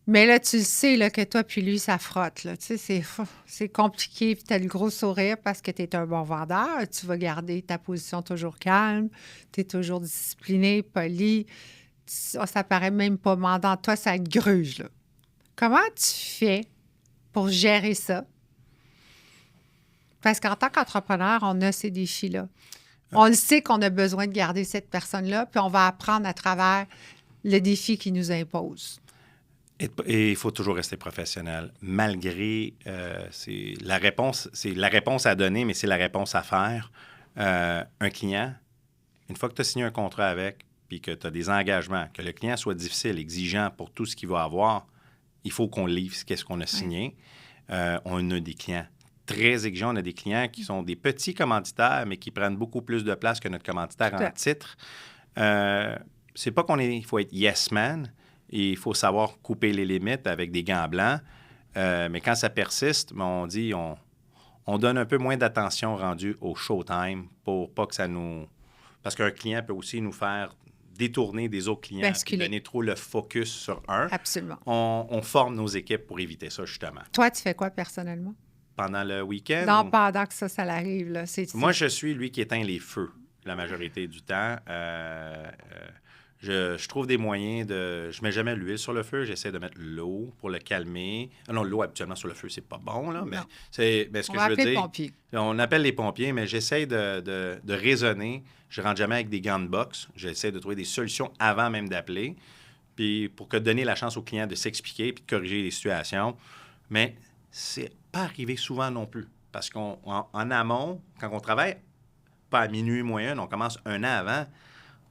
A: Mais là, tu le sais là, que toi puis lui, ça frotte. Là. Tu sais, c'est compliqué. Tu as le gros sourire parce que tu es un bon vendeur. Tu vas garder ta position toujours calme. Tu es toujours discipliné, poli. Ça paraît même pas mandant. Toi, ça te gruge. Là. Comment tu fais pour gérer ça? Parce qu'en tant qu'entrepreneur, on a ces défis-là. On le sait qu'on a besoin de garder cette personne-là, puis on va apprendre à travers le défi qu'il nous impose.
B: Et il faut toujours rester professionnel, malgré c'est la réponse à donner, mais c'est la réponse à faire. Un client, une fois que tu as signé un contrat avec, puis que tu as des engagements, que le client soit difficile, exigeant pour tout ce qu'il va avoir, il faut qu'on livre ce qu'on a signé. On a des clients très exigeants. On a des clients qui sont des petits commanditaires, mais qui prennent beaucoup plus de place que notre commanditaire en titre. C'est pas il faut être yes man. Et il faut savoir couper les limites avec des gants blancs. Mais quand ça persiste, on dit on donne un peu moins d'attention rendue au showtime pour pas que ça nous... Parce qu'un client peut aussi nous faire détourner des autres clients et donner trop le focus sur un.
A: Absolument.
B: On forme nos équipes pour éviter ça, justement.
A: Toi, tu fais quoi personnellement?
B: Pendant le week-end?
A: Non, pendant que ça arrive. Là,
B: Moi, je suis lui qui éteint les feux la majorité du temps. Je trouve des moyens de... Je ne mets jamais l'huile sur le feu. J'essaie de mettre l'eau pour le calmer. Non, l'eau, habituellement, sur le feu, c'est pas bon, là. Mais ce que je veux dire...
A: Pompiers.
B: On appelle les pompiers, mais j'essaie de raisonner. Je ne rentre jamais avec des gants de boxe. J'essaie de trouver des solutions avant même d'appeler. Puis pour donner la chance au client de s'expliquer puis de corriger les situations. Mais c'est pas arrivé souvent non plus. Parce qu'en amont, quand on travaille, pas à minuit moyen, on commence un an avant...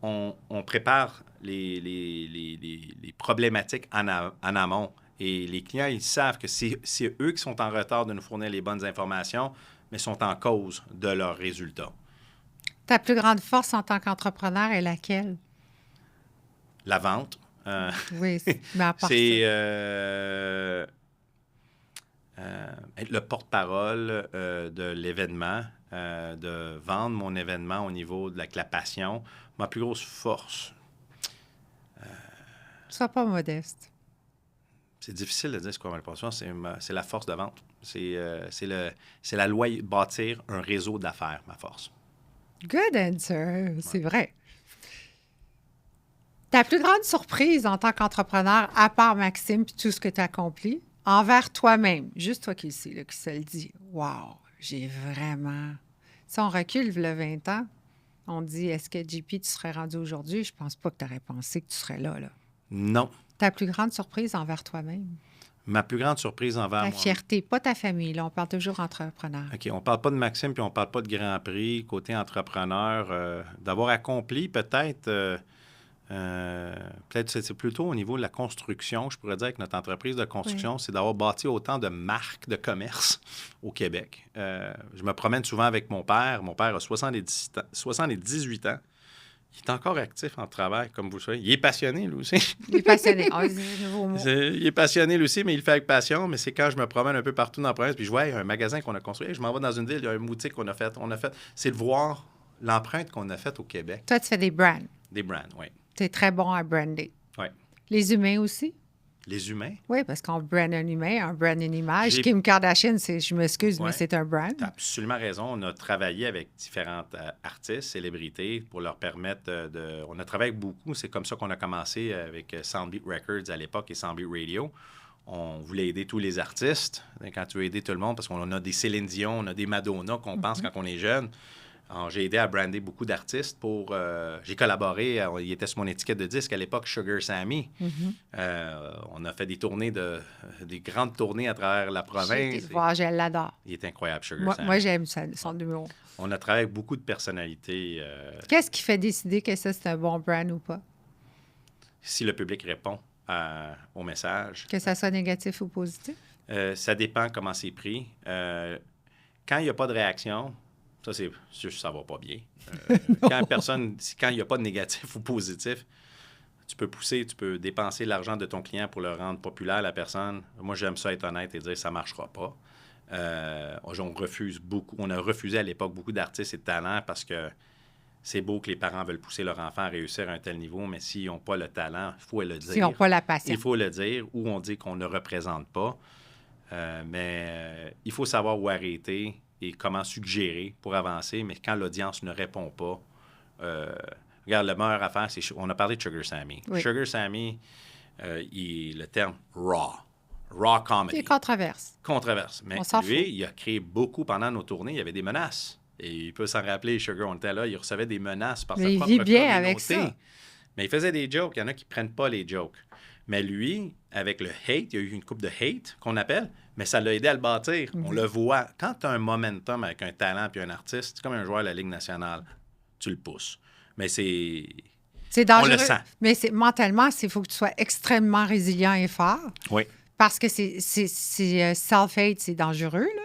B: On prépare les problématiques en amont. Et les clients, ils savent que c'est eux qui sont en retard de nous fournir les bonnes informations, mais sont en cause de leurs résultats.
A: Ta plus grande force en tant qu'entrepreneur est laquelle?
B: La vente.
A: Oui, mais à part
B: C'est
A: ça.
B: être le porte-parole de l'événement, de vendre mon événement au niveau de la passion. Ma plus grosse force,
A: Sois pas modeste.
B: c'est difficile de dire ce qu'on va le passion, c'est la force de vente. C'est la loi, bâtir un réseau d'affaires, ma force.
A: Good answer, c'est vrai. Ta plus grande surprise en tant qu'entrepreneur, à part Maxime et tout ce que tu as accompli, envers toi-même, juste toi qui le sais, là, qui se le dit, wow, j'ai vraiment... Si on recule le 20 ans, on dit, est-ce que JP, tu serais rendu aujourd'hui? Je pense pas que tu aurais pensé que tu serais là.
B: Non.
A: Ta plus grande surprise envers toi-même?
B: Ma plus grande surprise envers
A: Ta
B: moi.
A: fierté, pas ta famille. Là, on parle toujours entrepreneur.
B: OK, on ne parle pas de Maxime, puis on ne parle pas de Grand Prix, côté entrepreneur. D'avoir accompli peut-être c'est plutôt au niveau de la construction, je pourrais dire, avec notre entreprise de construction, c'est d'avoir bâti autant de marques de commerce au Québec. Je me promène souvent avec mon père. Mon père a 78 ans. Il est encore actif en travail, comme vous le savez. Il est passionné, lui aussi.
A: Il est passionné. On dit un nouveau mot.
B: Il est passionné, lui aussi, mais il le fait avec passion. Mais c'est quand je me promène un peu partout dans la province, puis je vois un magasin qu'on a construit. Je m'en vais dans une ville, il y a une boutique qu'on a faite. C'est de voir l'empreinte qu'on a faite au Québec.
A: Toi, tu fais des brands.
B: Des brands, oui.
A: Tu es très bon à brander.
B: Oui.
A: Les humains aussi?
B: Les humains?
A: Oui, parce qu'on brand un humain, on brand une image. Kim Kardashian, je m'excuse, mais c'est un brand.
B: Tu as absolument raison. On a travaillé avec différentes artistes, célébrités, pour leur permettre de... On a travaillé avec beaucoup. C'est comme ça qu'on a commencé avec Soundbeat Records à l'époque et Soundbeat Radio. On voulait aider tous les artistes. Quand tu veux aider tout le monde, parce qu'on a des Céline Dion, on a des Madonna qu'on pense quand on est jeune. Alors, j'ai aidé à brander beaucoup d'artistes pour... j'ai collaboré, il était sur mon étiquette de disque à l'époque, Sugar Sammy. On a fait des tournées, des grandes tournées à travers la province.
A: J'ai été le voir, je l'adore.
B: Il est incroyable, Sugar Sammy.
A: Moi, j'aime son numéro.
B: On a travaillé avec beaucoup de personnalités.
A: Qu'est-ce qui fait décider que ça, c'est un bon brand ou pas?
B: Si le public répond au message.
A: Que ça soit négatif ou positif?
B: Ça dépend comment c'est pris. Quand il n'y a pas de réaction... Ça, c'est sûr que ça va pas bien. Quand il n'y a pas de négatif ou positif, tu peux pousser, tu peux dépenser l'argent de ton client pour le rendre populaire, la personne. Moi, j'aime ça être honnête et dire ça ne marchera pas. On refuse beaucoup. On a refusé à l'époque beaucoup d'artistes et de talents parce que c'est beau que les parents veulent pousser leur enfant à réussir à un tel niveau, mais s'ils n'ont pas le talent, il faut le dire.
A: S'ils n'ont pas la passion.
B: Il faut le dire, ou on dit qu'on ne représente pas. Mais il faut savoir où arrêter et comment suggérer pour avancer, mais quand l'audience ne répond pas, regarde, la meilleure affaire, on a parlé de Sugar Sammy.
A: Oui.
B: Sugar Sammy, le terme raw comedy.
A: C'est controverse.
B: Controverse. Mais lui, il a créé beaucoup pendant nos tournées, il y avait des menaces. Et il peut s'en rappeler, Sugar, on était là, il recevait des menaces par sa propre communauté.
A: Il vit bien avec ça.
B: Mais il faisait des jokes, il y en a qui ne prennent pas les jokes. Mais lui, avec le hate, il y a eu une coupe de hate qu'on appelle, mais ça l'a aidé à le bâtir. On le voit. Quand tu as un momentum avec un talent puis un artiste, c'est comme un joueur de la Ligue nationale. Tu le pousses. Mais c'est
A: dangereux.
B: On le sent.
A: Mais mentalement, il faut que tu sois extrêmement résilient et fort.
B: Oui.
A: Parce que c'est self-hate, c'est dangereux, là.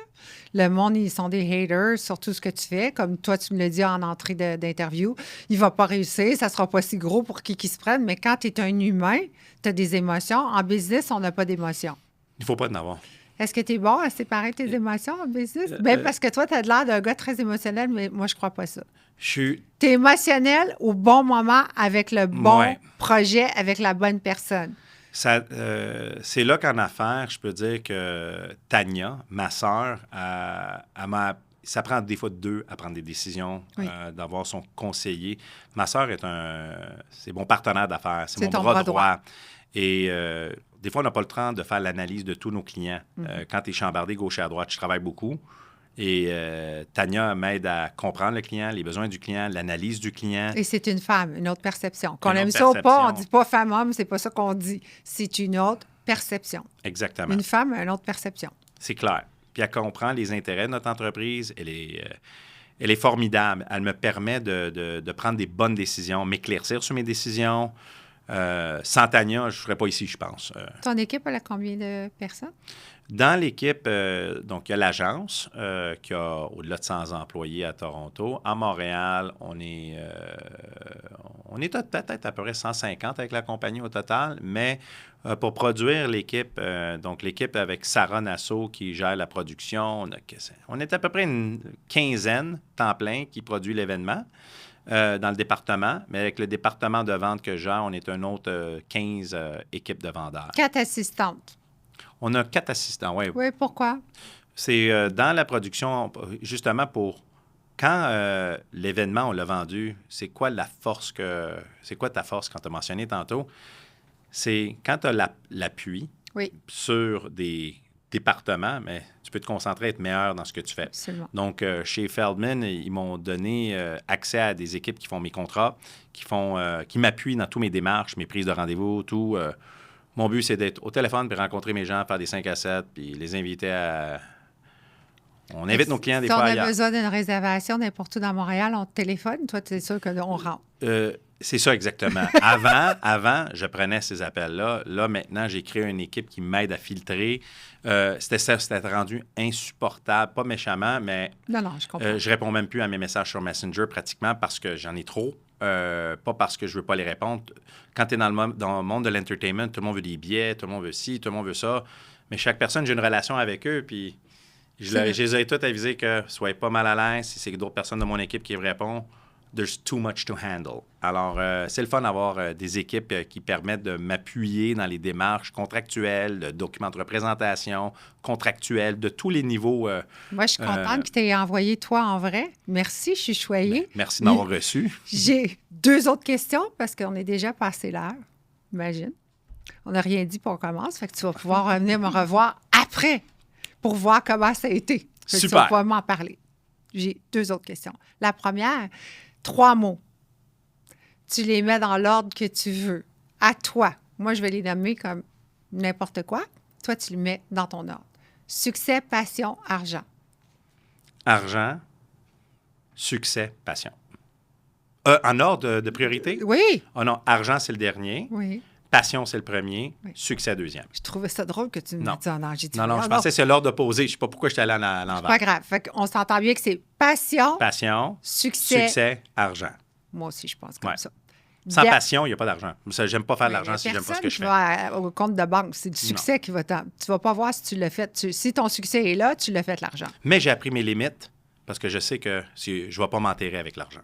A: Le monde, ils sont des haters sur tout ce que tu fais. Comme toi, tu me l'as dit en entrée d'interview, il ne va pas réussir, ça ne sera pas si gros pour qui se prenne. Mais quand tu es un humain, tu as des émotions. En business, on n'a pas d'émotions.
B: Il ne faut pas en avoir.
A: Est-ce que tu es bon à séparer tes émotions en business? Bien, parce que toi, tu as l'air d'un gars très émotionnel, mais moi, je crois pas ça. Tu es émotionnel au bon moment avec le bon projet, avec la bonne personne.
B: C'est là qu'en affaires, je peux dire que Tania, ma sœur, ça prend des fois deux à prendre des décisions, d'avoir son conseiller. Ma sœur c'est mon partenaire d'affaires, c'est mon bras droit. Et des fois, on n'a pas le temps de faire l'analyse de tous nos clients. Quand tu es chambardé gauche et à droite, je travaille beaucoup. Et Tania m'aide à comprendre le client, les besoins du client, l'analyse du client.
A: Et c'est une femme, une autre perception. Qu'on aime ça ou pas, on ne dit pas femme-homme, c'est pas ça qu'on dit. C'est une autre perception.
B: Exactement.
A: Une femme, une autre perception.
B: C'est clair. Puis elle comprend les intérêts de notre entreprise. Elle est formidable. Elle me permet de prendre des bonnes décisions, m'éclaircir sur mes décisions. Santania, je ne serais pas ici, je pense.
A: Ton équipe, elle a combien de personnes?
B: Dans l'équipe, donc, il y a l'agence qui a au-delà de 100 employés à Toronto. À Montréal, on est peut-être à peu près 150 avec la compagnie au total, mais pour produire l'équipe, donc l'équipe avec Sarah Nassau qui gère la production, on est à peu près une quinzaine temps plein qui produit l'événement dans le département, mais avec le département de vente que je gère, on est un autre 15 équipes de vendeurs.
A: 4 assistantes.
B: On a 4 assistants, oui.
A: Oui, pourquoi?
B: C'est dans la production, justement, pour quand l'événement, on l'a vendu, c'est quoi ta force quand tu as mentionné tantôt? C'est quand tu as l'appui
A: Oui,
B: sur des départements, mais tu peux te concentrer à être meilleur dans ce que tu fais.
A: absolument.
B: Donc, chez Feldman, ils m'ont donné accès à des équipes qui font mes contrats, qui m'appuient dans tous mes démarches, mes prises de rendez-vous, tout. Mon but, c'est d'être au téléphone, puis rencontrer mes gens, faire des 5 à 7, puis les inviter à... On invite nos clients des
A: Si
B: fois
A: on a
B: ailleurs.
A: besoin d'une réservation n'importe où dans Montréal, on te téléphone. Toi, tu es sûr qu'on rentre.
B: C'est ça exactement. Avant, je prenais ces appels-là. Là, maintenant, j'ai créé une équipe qui m'aide à filtrer. C'était rendu insupportable, pas méchamment, mais
A: Non, je comprends.
B: je réponds même plus à mes messages sur Messenger pratiquement parce que j'en ai trop. Pas parce que je veux pas les répondre. Quand tu es dans le monde de l'entertainment, tout le monde veut des billets, tout le monde veut ci, tout le monde veut ça. Mais chaque personne, j'ai une relation avec eux, puis je les ai tous avisés que soyez pas mal à l'aise. Si c'est d'autres personnes de mon équipe qui me répondent, there's too much to handle. Alors, c'est le fun d'avoir des équipes qui permettent de m'appuyer dans les démarches contractuelles, de documents de représentation, contractuels, de tous les niveaux.
A: Moi, je suis contente que tu aies envoyé toi en vrai. Merci, je suis choyée.
B: Merci de m'avoir reçu.
A: J'ai 2 autres questions parce qu'on est déjà passé l'heure. Imagine. On n'a rien dit pour qu'on commence. Fait que tu vas pouvoir revenir me revoir après pour voir comment ça a été. Fait que tu vas
B: Super.
A: pouvoir m'en parler. J'ai 2 autres questions. La première, 3 mots. Tu les mets dans l'ordre que tu veux. À toi. Moi, je vais les nommer comme n'importe quoi. Toi, tu les mets dans ton ordre. Succès, passion, argent.
B: Argent, succès, passion. En ordre de priorité?
A: Oui.
B: Oh non, argent, c'est le dernier.
A: Oui.
B: Passion, c'est le premier.
A: Oui.
B: Succès, deuxième.
A: Je trouvais ça drôle que tu me
B: Non.
A: mettes ça en ordre. J'ai dit,
B: Non,
A: voyons
B: je
A: donc.
B: pensais que c'est l'ordre opposé. Je ne sais pas pourquoi j'étais allé à
A: C'est
B: l'envers.
A: pas grave. Fait qu'on s'entend bien que c'est passion,
B: Passion,
A: succès.
B: succès, argent.
A: Moi aussi, je pense comme
B: Ouais.
A: ça.
B: Sans
A: Der-
B: passion, il n'y a pas d'argent. J'aime pas faire de
A: Oui,
B: l'argent si j'aime pas ce que je fais.
A: personne qui va au compte de banque. C'est du succès qui va Tu vas pas voir si tu l'as fait. Si ton succès est là, tu l'as fait l'argent.
B: Mais j'ai appris mes limites parce que je sais que je ne vais pas m'enterrer avec l'argent.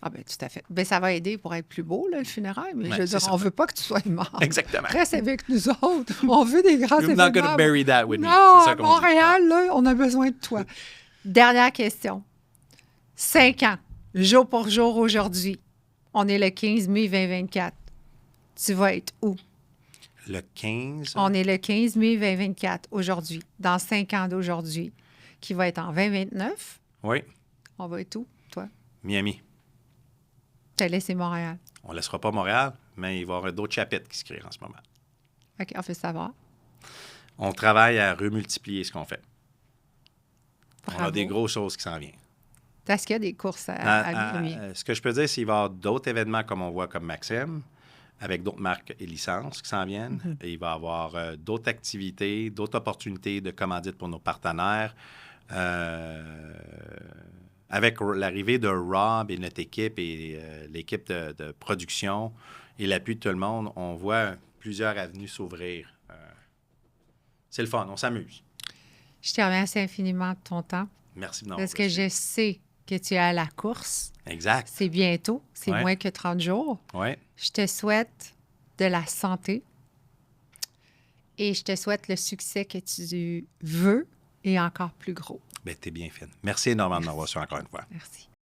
A: Ah bien, tout à fait. Bien, ça va aider pour être plus beau, là, le funérail. Mais je veux
B: c'est
A: dire,
B: ça.
A: on veut pas que tu sois mort.
B: Exactement.
A: Reste avec nous autres. On veut des grands
B: You're
A: événements.
B: not going to bury that with me.
A: Non,
B: C'est ça
A: à
B: qu'on dit.
A: Montréal, là, on a besoin de toi. Dernière question. 5 ans, jour pour jour aujourd'hui. On est le 15 mai 2024. Tu vas être où?
B: Le 15,
A: On est le 15 mai 2024 aujourd'hui, dans 5 ans d'aujourd'hui, qui va être en 2029.
B: oui,
A: On va être où, toi?
B: Miami.
A: Tu as laissé Montréal.
B: On ne laissera pas Montréal, mais il va y avoir d'autres chapitres qui se créent en ce moment.
A: OK, on fait savoir.
B: On travaille à remultiplier ce qu'on fait. On a
A: Bravo.
B: des grosses choses qui s'en viennent.
A: Est-ce qu'il y a des courses à Miami?
B: Ce que je peux dire, c'est qu'il va y avoir d'autres événements comme on voit comme Maxime, avec d'autres marques et licences qui s'en viennent. Et il va y avoir d'autres activités, d'autres opportunités de commandite pour nos partenaires. Avec l'arrivée de Rob et notre équipe et l'équipe de production et l'appui de tout le monde, on voit plusieurs avenues s'ouvrir. C'est le fun, on s'amuse.
A: Je te remercie infiniment de ton temps
B: Merci de nous
A: parce
B: avoir
A: que je
B: reçus.
A: sais que tu es à la course.
B: Exact.
A: C'est bientôt. C'est
B: Ouais.
A: moins que 30 jours.
B: Oui.
A: Je te souhaite de la santé et je te souhaite le succès que tu veux et encore plus gros.
B: Ben, t'es bien fine. Merci énormément de m'avoir reçu encore une fois.
A: Merci.